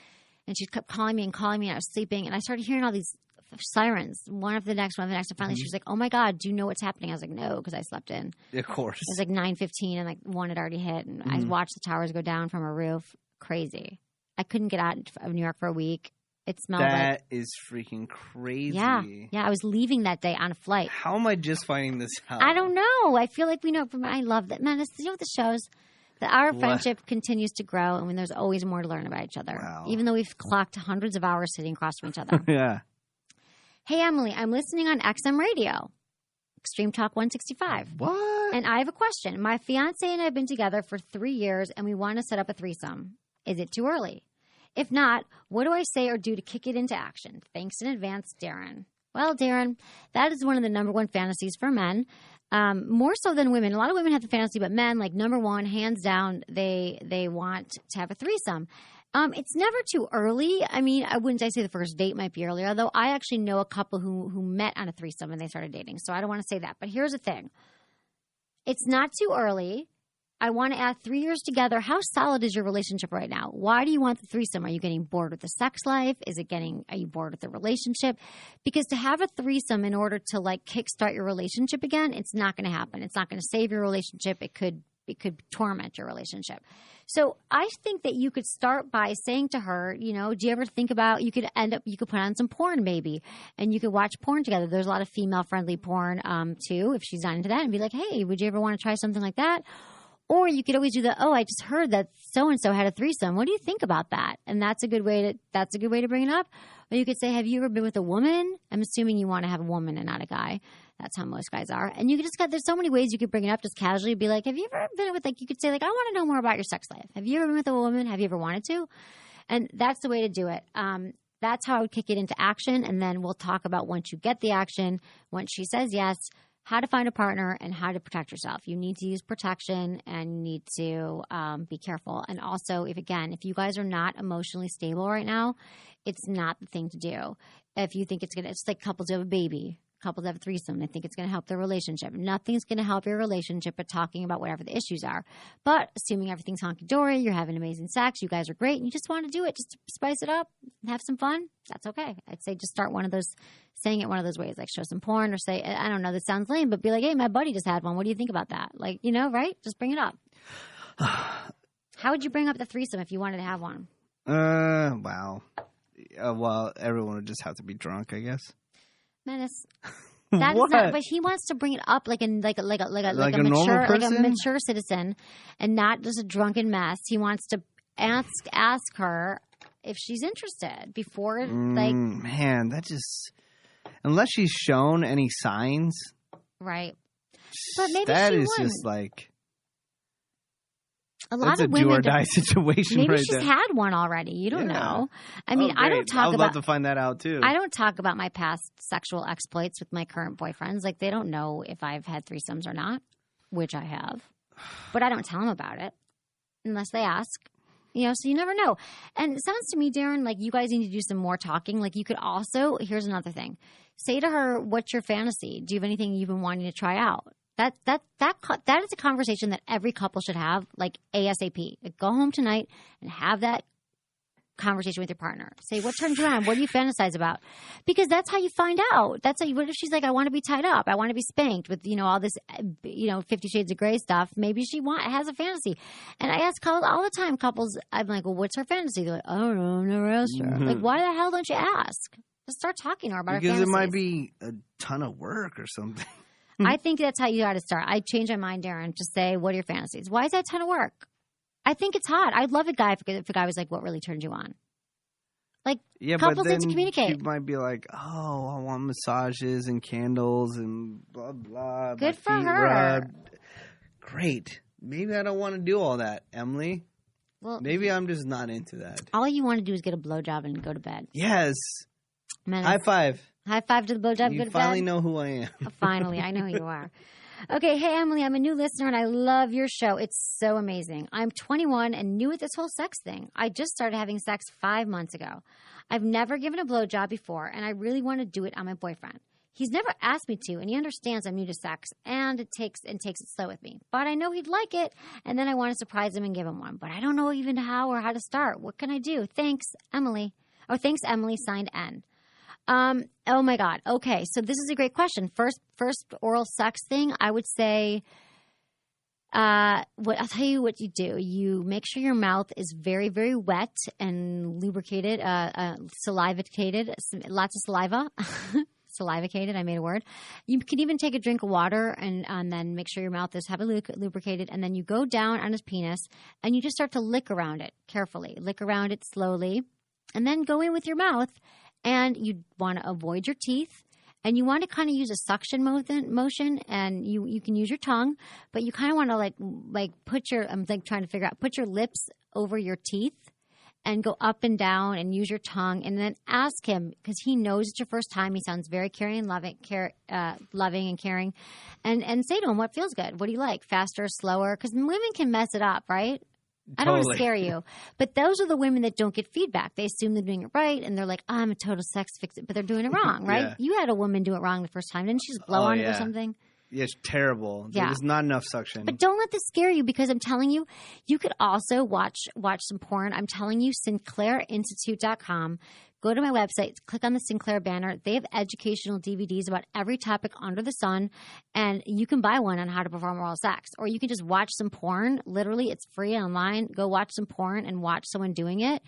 And she kept calling me, and I was sleeping. And I started hearing all these sirens, one after the next, one after the next. And finally, she was like, "Oh, my God, do you know what's happening?" I was like, "No," because I slept in. Of course. It was like 9:15, and like one had already hit. And I watched the towers go down from a roof. Crazy. I couldn't get out of New York for a week. It smelled That is freaking crazy. Yeah. I was leaving that day on a flight. How am I just finding this out? I don't know. I feel like we know. I love that. Man, you know what this shows? That our friendship continues to grow, and when there's always more to learn about each other. Wow. Even though we've clocked hundreds of hours sitting across from each other. Yeah. Hey, Emily, I'm listening on XM Radio, Extreme Talk 165. What? And I have a question. My fiance and I have been together for 3 years, and we want to set up a threesome. Is it too early? If not, what do I say or do to kick it into action? Thanks in advance, Darren. Well, Darren, that is one of the number one fantasies for men, more so than women. A lot of women have the fantasy, but men, like number one, hands down, they want to have a threesome. It's never too early. I mean, I wouldn't say the first date might be earlier, though I actually know a couple who met on a threesome and they started dating. So I don't want to say that. But here's the thing. It's not too early. I want to add 3 years together. How solid is your relationship right now? Why do you want the threesome? Are you getting bored with the sex life? Are you bored with the relationship? Because to have a threesome in order to like kickstart your relationship again, it's not going to happen. It's not going to save your relationship. It could torment your relationship. So I think that you could start by saying to her, do you ever think about, you could put on some porn maybe, and you could watch porn together. There's a lot of female friendly porn too, if she's not into that, and be like, hey, would you ever want to try something like that? Or you could always do I just heard that so-and-so had a threesome. What do you think about that? And that's a good way to bring it up. Or you could say, have you ever been with a woman? I'm assuming you want to have a woman and not a guy. That's how most guys are. And you could there's so many ways you could bring it up just casually. Be like, have you ever been with, you could say, I want to know more about your sex life. Have you ever been with a woman? Have you ever wanted to? And that's the way to do it. That's how I would kick it into action. And then we'll talk about once you get the action, once she says yes, how to find a partner and how to protect yourself. You need to use protection and you need to be careful. And also, if you guys are not emotionally stable right now, it's not the thing to do. If you think it's like couples who have a baby, couples have a threesome, they think it's going to help their relationship. Nothing's going to help your relationship but talking about whatever the issues are. But assuming everything's honky-dory, you're having amazing sex, you guys are great, and you just want to do it, just to spice it up and have some fun, that's okay. I'd say just start saying it one of those ways, like show some porn or say, I don't know, this sounds lame, but be like, hey, my buddy just had one. What do you think about that? Like, right? Just bring it up. How would you bring up the threesome if you wanted to have one? Wow. Well, everyone would just have to be drunk, I guess. Menace. That is not, but he wants to bring it up like a mature citizen, and not just a drunken mess. He wants to ask her if she's interested before, Man, that just unless she's shown any signs, right? But maybe that she is wouldn't. just like a lot of do or women die situation. Maybe right she's there. had one already. You don't know. I mean, I I would love to find that out too. I don't talk about my past sexual exploits with my current boyfriends. Like, they don't know if I've had threesomes or not, which I have. But I don't tell them about it unless they ask. So you never know. And it sounds to me, Darren, like you guys need to do some more talking. Like you could also, here's another thing. Say to her, what's your fantasy? Do you have anything you've been wanting to try out? That is a conversation that every couple should have, like ASAP. Like, go home tonight and have that conversation with your partner. Say, what turns you on? What do you fantasize about? Because that's how you find out. That's how you, what if she's like, I want to be tied up. I want to be spanked with, all this, 50 Shades of Grey stuff. Maybe she has a fantasy. And I ask couples all the time, I'm like, well, what's her fantasy? They're like, I don't know. I've never asked her. Like, why the hell don't you ask? Just start talking to her about her fantasies. Because it might be a ton of work or something. I think that's how you got to start. I change my mind, Darren. Just say, what are your fantasies? Why is that a ton of work? I think it's hot. I'd love a guy if a guy was like, what really turns you on? Like, couples need to communicate. You might be like, oh, I want massages and candles and blah, blah. Good for her. Rubbed. Great. Maybe I don't want to do all that, Emily. Well, maybe I'm just not into that. All you want to do is get a blowjob and go to bed. Yes. Menace. High five. High five to the blowjob. You go to finally bed. know who I am. Finally, I know who you are. Okay, hey Emily, I'm a new listener and I love your show. It's so amazing. I'm 21 and new at this whole sex thing. I just started having sex 5 months ago. I've never given a blowjob before and I really want to do it on my boyfriend. He's never asked me to and he understands I'm new to sex and takes it slow with me. But I know he'd like it and then I want to surprise him and give him one. But I don't know even how to start. What can I do? Thanks, Emily. Oh, thanks, Emily, signed N. Oh my God. Okay. So this is a great question. First oral sex thing, I would say, I'll tell you what you do. You make sure your mouth is very, very wet and lubricated, salivated, lots of saliva. Salivacated, I made a word. You can even take a drink of water and then make sure your mouth is heavily lubricated. And then you go down on his penis and you just start to lick around it carefully. Lick around it slowly. And then go in with your mouth. And you want to avoid your teeth. And you want to kind of use a suction motion. And you can use your tongue. But you kind of want to like put your, I'm like trying to figure out, put your lips over your teeth. And go up and down and use your tongue. And then ask him, because he knows it's your first time. He sounds very caring and loving and caring. And say to him, what feels good? What do you like? Faster, slower? Because women can mess it up, right? I don't want to scare you. But those are the women that don't get feedback. They assume they're doing it right. And they're like, oh, I'm a total sex fixer. But they're doing it wrong, right? Yeah. You had a woman do it wrong the first time. Didn't she just blow on it or something? Yeah, it's terrible. Yeah. There's not enough suction. But don't let this scare you because I'm telling you, you could also watch some porn. I'm telling you, SinclairInstitute.com. Go to my website, click on the Sinclair banner. They have educational DVDs about every topic under the sun, and you can buy one on how to perform oral sex. Or you can just watch some porn. Literally, it's free online. Go watch some porn and watch someone doing it.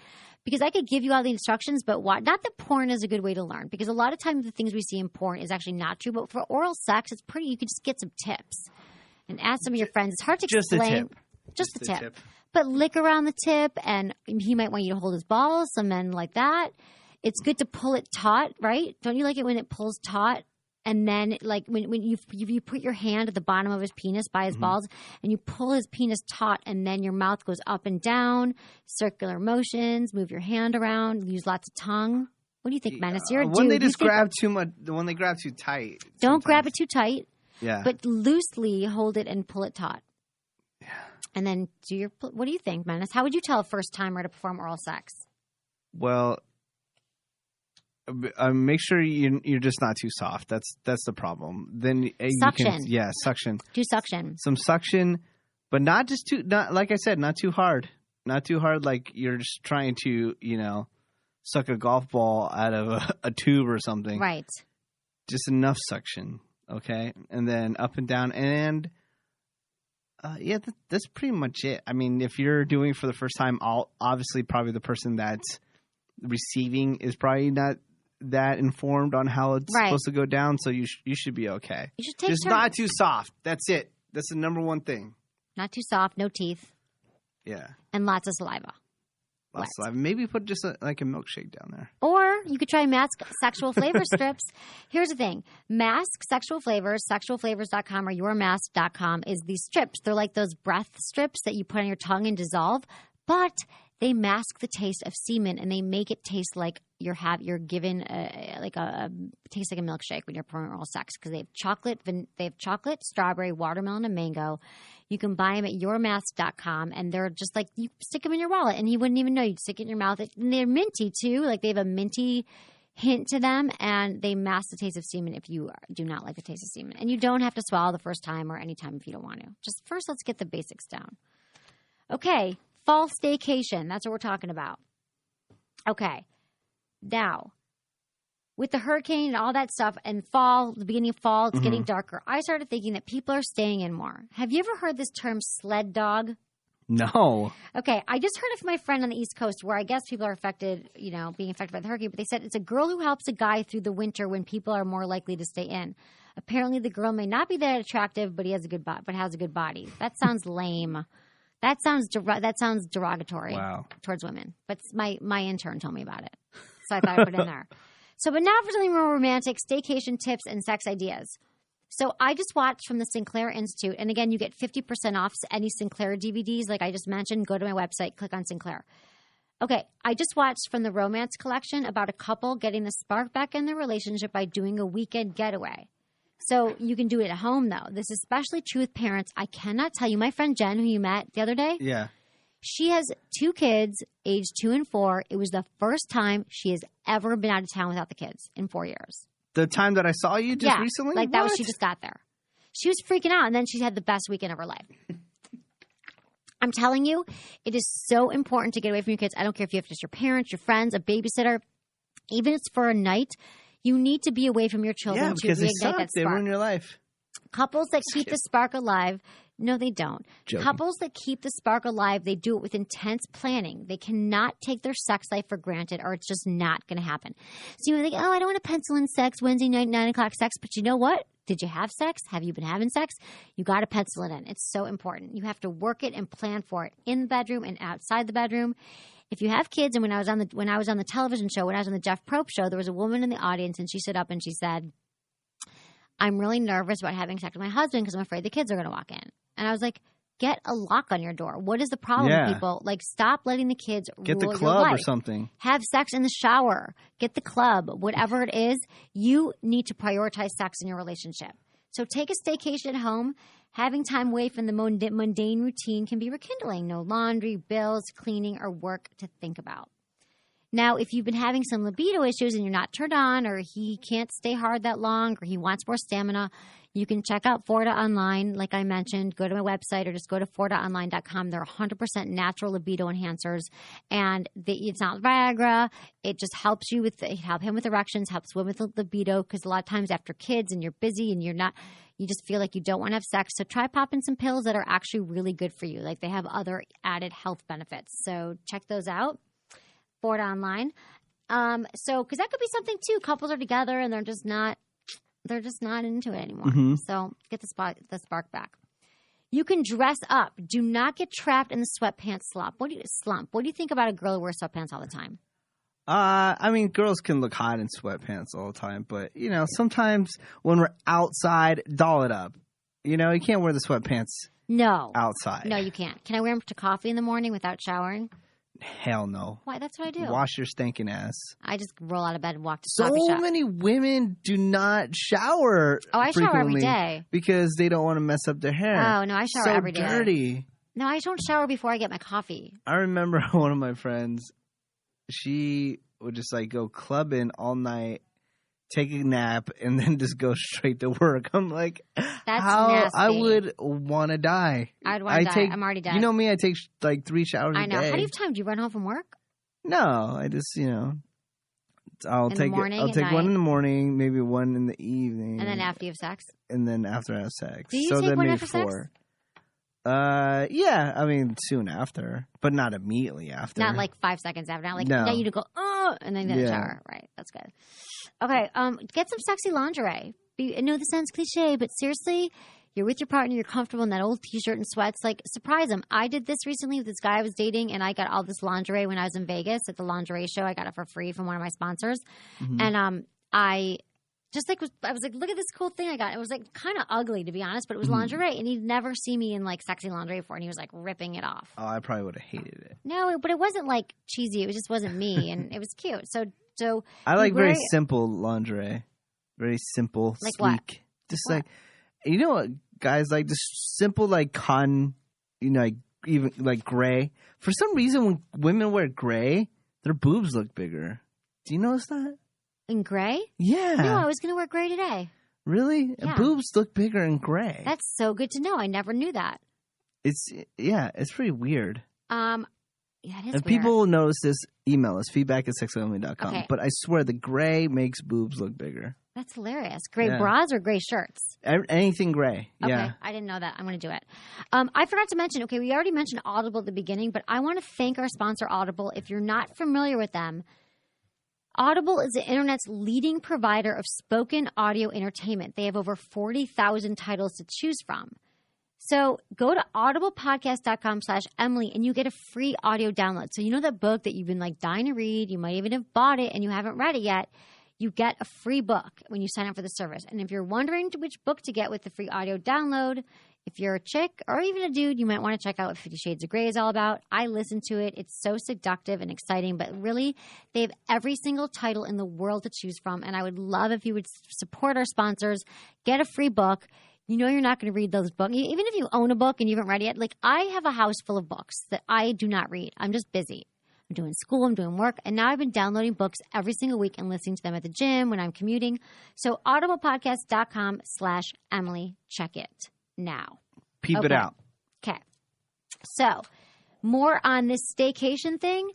Because I could give you all the instructions, but not that porn is a good way to learn. Because a lot of times the things we see in porn is actually not true. But for oral sex, it's pretty. You could just get some tips and ask some of your friends. It's hard to explain. Just a tip. But lick around the tip, and he might want you to hold his balls. Some men like that. It's good to pull it taut, right? Don't you like it when it pulls taut? And then, like, when you put your hand at the bottom of his penis by his balls and you pull his penis taut and then your mouth goes up and down, circular motions, move your hand around, use lots of tongue. What do you think, Menace? You're a dude. When they just grab too much, when they grab too tight. Don't grab it too tight. Yeah. But loosely hold it and pull it taut. Yeah. And then what do you think, Menace? How would you tell a first timer to perform oral sex? Well, make sure you're just not too soft. That's the problem. Then suction. Suction. Do suction. Some suction, but not like I said, not too hard. Not too hard like you're just trying to, suck a golf ball out of a tube or something. Right. Just enough suction, okay? And then up and down and that's pretty much it. I mean, if you're doing it for the first time, obviously probably the person that's receiving is probably not that informed on how it's supposed to go down, so you should be okay. You should take just not too soft. That's it. That's the number one thing. Not too soft, no teeth. Yeah. And lots of saliva. Lots of saliva. Maybe put just like a milkshake down there. Or you could try Mask Sexual Flavor Strips. Here's the thing. Mask Sexual Flavors, sexualflavors.com or yourmask.com is these strips. They're like those breath strips that you put on your tongue and dissolve, but they mask the taste of semen and they make it taste like you're given tastes like a milkshake when you're performing oral sex because they have chocolate, strawberry, watermelon, and mango. You can buy them at yourmask.com, and they're just like, you stick them in your wallet, and he wouldn't even know. You'd stick it in your mouth. And they're minty, too. Like, they have a minty hint to them, and they mask the taste of semen if you do not like the taste of semen. And you don't have to swallow the first time or any time if you don't want to. Just first, let's get the basics down. Okay, Fall Staycation. That's what we're talking about. Okay, now, with the hurricane and all that stuff and fall, the beginning of fall, it's getting darker. I started thinking that people are staying in more. Have you ever heard this term sled dog? No. Okay, I just heard it from my friend on the East Coast where I guess people are affected, being affected by the hurricane. But they said it's a girl who helps a guy through the winter when people are more likely to stay in. Apparently, the girl may not be that attractive, but has a good body. That sounds lame. That sounds derogatory towards women. But my intern told me about it, so I thought I'd put it in there. So, but now for something more romantic, staycation tips and sex ideas. So I just watched from the Sinclair Institute, and again, you get 50% off any Sinclair DVDs, like I just mentioned. Go to my website, click on Sinclair. Okay, I just watched from the Romance Collection about a couple getting the spark back in their relationship by doing a weekend getaway. So you can do it at home, though. This is especially true with parents. I cannot tell you. My friend Jen, who you met the other day, she has 2 kids, aged 2 and 4. It was the first time she has ever been out of town without the kids in 4 years. The time that I saw you just recently? Like that was, she just got there. She was freaking out, and then she had the best weekend of her life. I'm telling you, it is so important to get away from your kids. I don't care if you have just your parents, your friends, a babysitter. Even if it's for a night, you need to be away from your children to reignite that spark. They ruin your life. Couples that keep the spark alive, no, they don't. Joking. Couples that keep the spark alive, they do it with intense planning. They cannot take their sex life for granted, or it's just not going to happen. So you think, oh, I don't want to pencil in sex, Wednesday night, 9 o'clock sex. But you know what? Did you have sex? Have you been having sex? You got to pencil it in. It's so important. You have to work it and plan for it in the bedroom and outside the bedroom. If you have kids, and when I was on the television show, when I was on the Jeff Probst show, there was a woman in the audience, and she stood up and she said, I'm really nervous about having sex with my husband because I'm afraid the kids are going to walk in. And I was like, get a lock on your door. What is the problem, people? Like, stop letting the kids rule your life. Get the club or something. Have sex in the shower. Get the club. Whatever it is, you need to prioritize sex in your relationship. So take a staycation at home. Having time away from the mundane routine can be rekindling. No laundry, bills, cleaning, or work to think about. Now, if you've been having some libido issues and you're not turned on, or he can't stay hard that long, or he wants more stamina, you can check out Forda Online. Like I mentioned, go to my website or just go to fordaonline.com. They're 100% natural libido enhancers, and it's not Viagra. It just helps you help him with erections, helps women with libido, because a lot of times after kids and you're busy and you just feel like you don't want to have sex. So try popping some pills that are actually really good for you. Like, they have other added health benefits. So check those out. Forda Online. Because that could be something too. Couples are together and they're just not into it anymore. Mm-hmm. So get the spark back. You can dress up. Do not get trapped in the sweatpants slump. What do you think about a girl who wears sweatpants all the time? I mean, girls can look hot in sweatpants all the time, but sometimes when we're outside, doll it up. You can't wear the sweatpants. No. Outside. No, you can't. Can I wear them to coffee in the morning without showering? Hell no. Why? That's what I do. Wash your stinking ass. I just roll out of bed and walk to the coffee shop. So many women do not shower. Oh, I shower every day. Because they don't want to mess up their hair. Oh, no, I shower every day. So dirty. No, I don't shower before I get my coffee. I remember one of my friends, she would just go clubbing all night, take a nap, and then just go straight to work. I'm like, that's how nasty. I would want to die. I'd want to die. I'm already dead. You know me, I take 3 showers a day. I know. How do you have time? Do you run home from work? No, I just, I'll take one in the morning, maybe one in the evening. And then after you have sex? And then after I have sex. Do you take one after 4. Sex? Yeah, I mean, soon after, but not immediately after. Not like 5 seconds after. Not like, no. Now you go, and then get a shower. Right. That's good. Okay. Get some sexy lingerie. I know this sounds cliche, but seriously, you're with your partner, you're comfortable in that old t-shirt and sweats. Like, surprise them. I did this recently with this guy I was dating, and I got all this lingerie when I was in Vegas at the lingerie show. I got it for free from one of my sponsors. Mm-hmm. And I just I was like, look at this cool thing I got. It was kind of ugly, to be honest, but it was lingerie, and he'd never seen me in sexy lingerie before, and he was ripping it off. Oh, I probably would have hated it. No, but it wasn't cheesy. It just wasn't me, and it was cute. So I like very simple lingerie, very simple, sleek. What? Just what? guys like just simple like cotton, like even like gray. For some reason, when women wear gray, their boobs look bigger. Do you notice that? In gray? Yeah. No, I was going to wear gray today. Really? Yeah. Boobs look bigger in gray. That's so good to know. I never knew that. It's pretty weird. That is If weird. people will notice this, email us, feedback@sexologist.com. Okay. But I swear the gray makes boobs look bigger. That's hilarious. Gray bras or gray shirts? Anything gray. Okay, Yeah. I didn't know that. I'm going to do it. I forgot to mention, okay, we already mentioned Audible at the beginning, but I want to thank our sponsor, Audible. If you're not familiar with them, Audible is the internet's leading provider of spoken audio entertainment. They have over 40,000 titles to choose from. So go to audiblepodcast.com/Emily and you get a free audio download. So you know that book that you've been like dying to read, you might even have bought it and you haven't read it yet. You get a free book when you sign up for the service. And if you're wondering which book to get with the free audio download, if you're a chick or even a dude, you might want to check out what 50 Shades of Grey is all about. I listened to it. It's so seductive and exciting, but really they have every single title in the world to choose from. And I would love if you would support our sponsors, get a free book. You know you're not going to read those books. Even if you own a book and you haven't read it yet, like I have a house full of books that I do not read. I'm just busy. I'm doing school, I'm doing work, and now I've been downloading books every single week and listening to them at the gym when I'm commuting. So audiblepodcast.com/Emily. Check it now. Peep it out. Okay. So more on this staycation thing.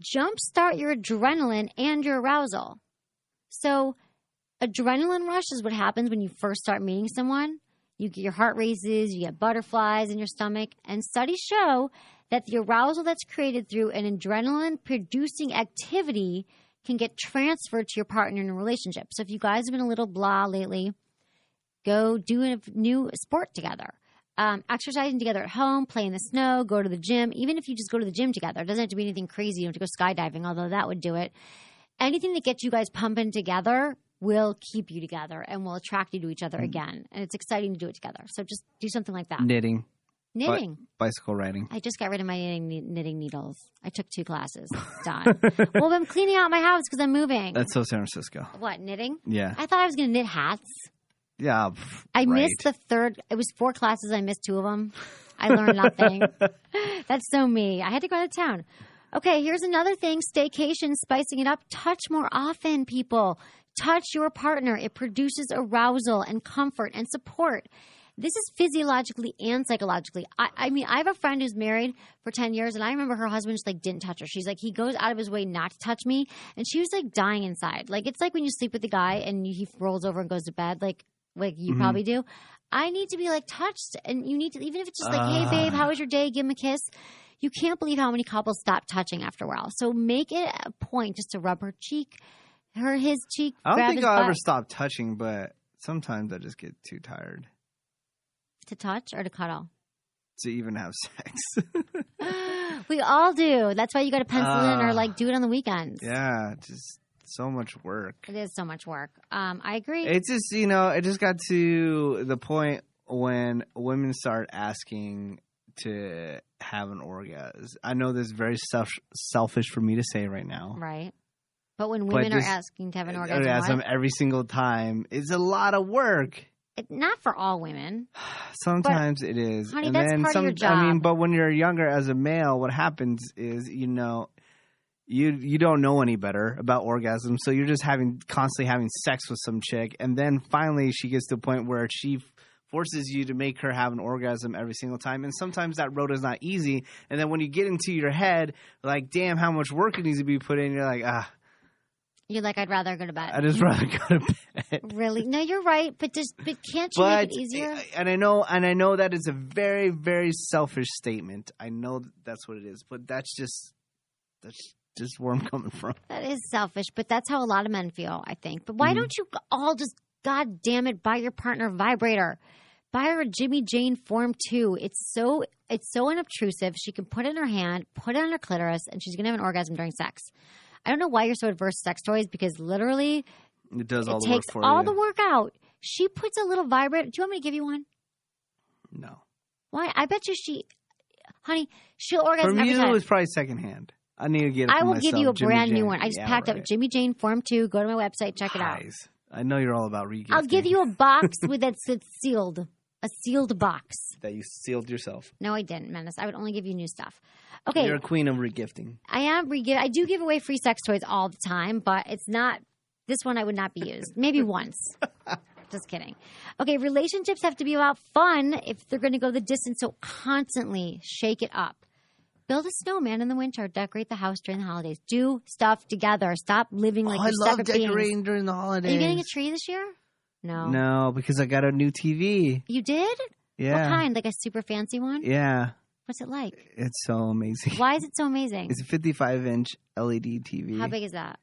Jumpstart your adrenaline and your arousal. So adrenaline rush is what happens when you first start meeting someone. You get your heart races, you get butterflies in your stomach, and studies show that the arousal that's created through an adrenaline-producing activity can get transferred to your partner in a relationship. So if you guys have been a little blah lately, go do a new sport together. Exercising together at home, play in the snow, go to the gym. Even if you just go to the gym together, it doesn't have to be anything crazy. You don't have to go skydiving, although that would do it. Anything that gets you guys pumping together will keep you together and will attract you to each other again. And it's exciting to do it together. So just do something like that. Knitting. Bicycle riding. I just got rid of my knitting needles. I took 2 classes. Done. Well, I'm cleaning out my house because I'm moving. That's so San Francisco. What, knitting? Yeah. I thought I was going to knit hats. Yeah. I missed the third. It was 4 classes. I missed 2 of them. I learned nothing. That's so me. I had to go out of town. Okay, here's another thing. Staycation, spicing it up. Touch more often, people. Touch your partner. It produces arousal and comfort and support. This is physiologically and psychologically. I mean, I have a friend who's married for 10 years, and I remember her husband just, like, didn't touch her. She's like, he goes out of his way not to touch me, and she was, like, dying inside. Like, it's like when you sleep with a guy and he rolls over and goes to bed, like you probably do. I need to be, like, touched, and you need to, even if it's just like, hey, babe, how was your day? Give him a kiss. You can't believe how many couples stop touching after a while. So make it a point just to rub her cheek, his cheek, I don't grab think his I'll butt. ever stop touching, but sometimes I just get too tired. To touch or to cuddle? To even have sex. We all do. That's why you got to pencil in or like do it on the weekends. Yeah, just so much work. It is so much work. I agree. It's just, it just got to the point when women start asking to have an orgasm. I know this is very selfish for me to say right now. Right. But when women are asking to have an orgasm every single time, it's a lot of work. Not for all women. Sometimes it is. Honey, and that's then part of your job. but when you're younger as a male, what happens is, you don't know any better about orgasm, so you're just constantly having sex with some chick, and then finally she gets to the point where she forces you to make her have an orgasm every single time, and sometimes that road is not easy, and then when you get into your head, like, damn, how much work it needs to be put in, you're like, You're like, I'd rather go to bed. I'd just rather go to bed. Really? No, you're right. But can't you make it easier? And I know that is a very, very selfish statement. I know that's what it is. But that's just where I'm coming from. That is selfish, but that's how a lot of men feel, I think. But why don't you all just, God damn it, buy your partner a vibrator? Buy her a Jimmy Jane Form 2. It's so unobtrusive. She can put it in her hand, put it on her clitoris, and she's going to have an orgasm during sex. I don't know why you're so adverse to sex toys, because literally it does all the takes work for all you. the work out. She puts a little vibrator. Do you want me to give you one? No. Why? I bet you honey, she'll orgasm From every you, time. it's probably secondhand. I need to get it I for will myself. give you a Jimmy brand new Jane. one. I just packed up Jimmy Jane Form 2. Go to my website, check it out. I know you're all about regifting. I'll give you a box that's sealed. A sealed box. That you sealed yourself. No, I didn't, Menace. I would only give you new stuff. Okay. You're a queen of regifting. I am I do give away free sex toys all the time, but it's not – this one I would not be used. Maybe once. Just kidding. Okay, relationships have to be about fun if they're going to go the distance, so constantly shake it up. Build a snowman in the winter. Decorate the house during the holidays. Do stuff together. Stop living like you're separate beings. I love decorating during the holidays. Are you getting a tree this year? No. No, because I got a new TV. You did? Yeah. What kind? Like a super fancy one? Yeah. What's it like? It's so amazing. Why is it so amazing? It's a 55-inch LED TV. How big is that?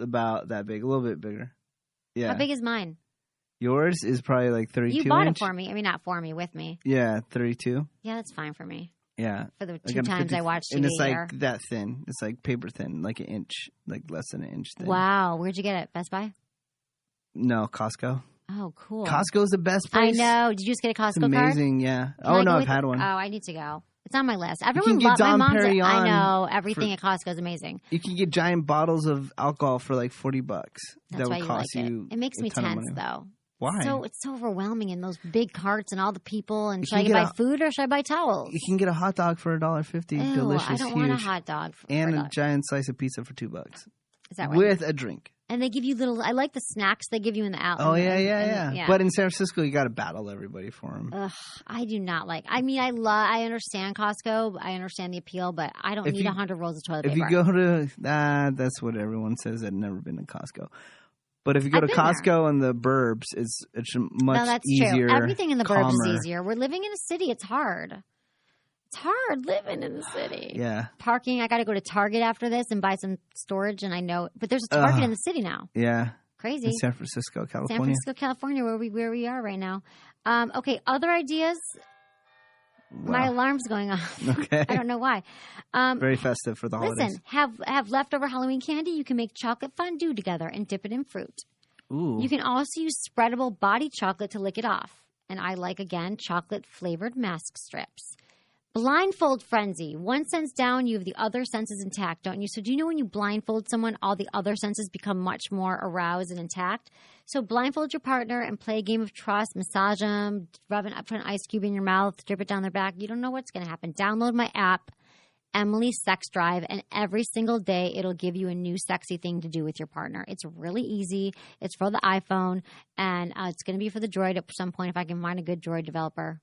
About that big. A little bit bigger. Yeah. How big is mine? Yours is probably like 32 You bought inch. it for me. I mean, not for me, with me. Yeah, 32. Yeah, that's fine for me. Yeah. For the two times I watched TV and it's a like year. that thin. It's like paper thin, like an inch, like less than an inch thin. Wow. Where'd you get it? Best Buy? No, Costco. Oh, cool. Costco's the best place. I know. Did you just get a Costco It's card? amazing, yeah. Can I Oh, go no, I've with had it? one. Oh, I need to go. It's on my list. can Everyone get loves my Dom mom's. I Perignon know. Everything at Costco is amazing. You can get giant bottles of alcohol for like $40. That's that why would you cost like you it. It makes a me ton of tense, money. though. Why? So it's so overwhelming in those big carts and all the people. And You should I can buy get food or should I buy towels? You can get a hot dog for $1.50. Ew, Delicious, I don't huge. want a hot dog. And for a giant slice of pizza for $2. Is that right? With a drink. And they give you little. I like the snacks they give you in the out. Oh, and- yeah. yeah. But in San Francisco, you got to battle everybody for them. Ugh, I do not like. I mean, I understand Costco. I understand the appeal, but I don't need 100 rolls of toilet If paper. you go to that's what everyone says. I've never been to Costco. But if you go I've to been Costco in the burbs, it's much no, that's easier. true. Everything in the burbs calmer. is easier. We're living in a city. It's hard. It's hard living in the city. Yeah. Parking. I got to go to Target after this and buy some storage. And I know, but there's a Target in the city now. Yeah. Crazy. In San Francisco, California. San Francisco, California, where we are right now. Okay, other ideas. Wow. My alarm's going off. Okay. I don't know why. Very festive for the holidays. Listen, have leftover Halloween candy. You can make chocolate fondue together and dip it in fruit. Ooh. You can also use spreadable body chocolate to lick it off. And I like, again, chocolate-flavored mask strips. Blindfold frenzy. One sense down, you have the other senses intact, don't you? So do you know when you blindfold someone, all the other senses become much more aroused and intact? So blindfold your partner and play a game of trust, massage them, put an ice cube in your mouth, drip it down their back. You don't know what's going to happen. Download my app, Emily Sex Drive, and every single day it'll give you a new sexy thing to do with your partner. It's really easy. It's for the iPhone, and it's going to be for the Droid at some point if I can find a good Droid developer.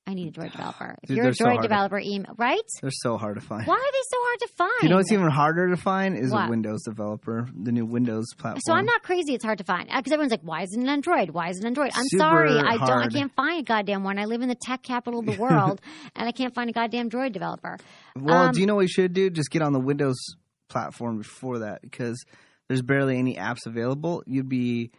I need a Droid developer. If Dude, you're a they're so Droid hard developer, email, right? They're so hard to find. Why are they so hard to find? You know what's even harder to find is What? a Windows developer, the new Windows platform. So I'm not crazy. It's hard to find because everyone's like, "Why isn't it Android? Why isn't it Android?" I'm Super sorry, I hard. can't find a goddamn one. I live in the tech capital of the world, and I can't find a goddamn Droid developer. Well, do you know what you should do? Just get on the Windows platform before that because there's barely any apps available. You'll be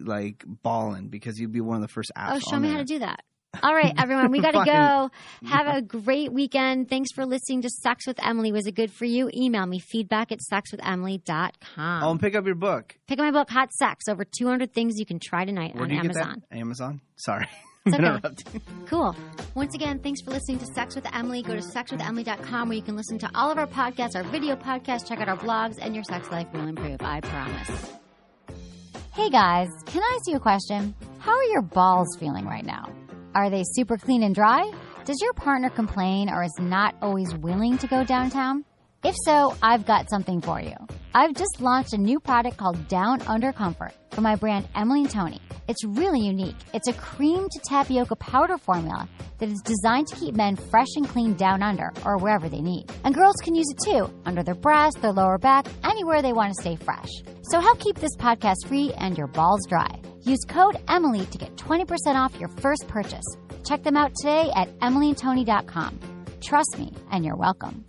like balling because you'd be one of the first apps. Oh, show me how to do that. All right, everyone, we got to go. Have a great weekend. Thanks for listening to Sex with Emily. Was it good for you? Email me, feedback@sexwithemily.com. Oh, and pick up your book. Pick up my book, Hot Sex, over 200 Things You Can Try Tonight Where on do you Amazon. Get that? Amazon? Sorry. It's okay. Interrupting. Cool. Once again, thanks for listening to Sex with Emily. Go to sexwithemily.com where you can listen to all of our podcasts, our video podcasts, check out our blogs, and your sex life will improve. I promise. Hey guys, can I ask you a question? How are your balls feeling right now? Are they super clean and dry? Does your partner complain or is not always willing to go downtown? If so, I've got something for you. I've just launched a new product called Down Under Comfort from my brand Emily & Tony. It's really unique. It's a cream to tapioca powder formula that is designed to keep men fresh and clean down under or wherever they need. And girls can use it too, under their breasts, their lower back, anywhere they want to stay fresh. So help keep this podcast free and your balls dry. Use code Emily to get 20% off your first purchase. Check them out today at emilyandtony.com. Trust me, and you're welcome.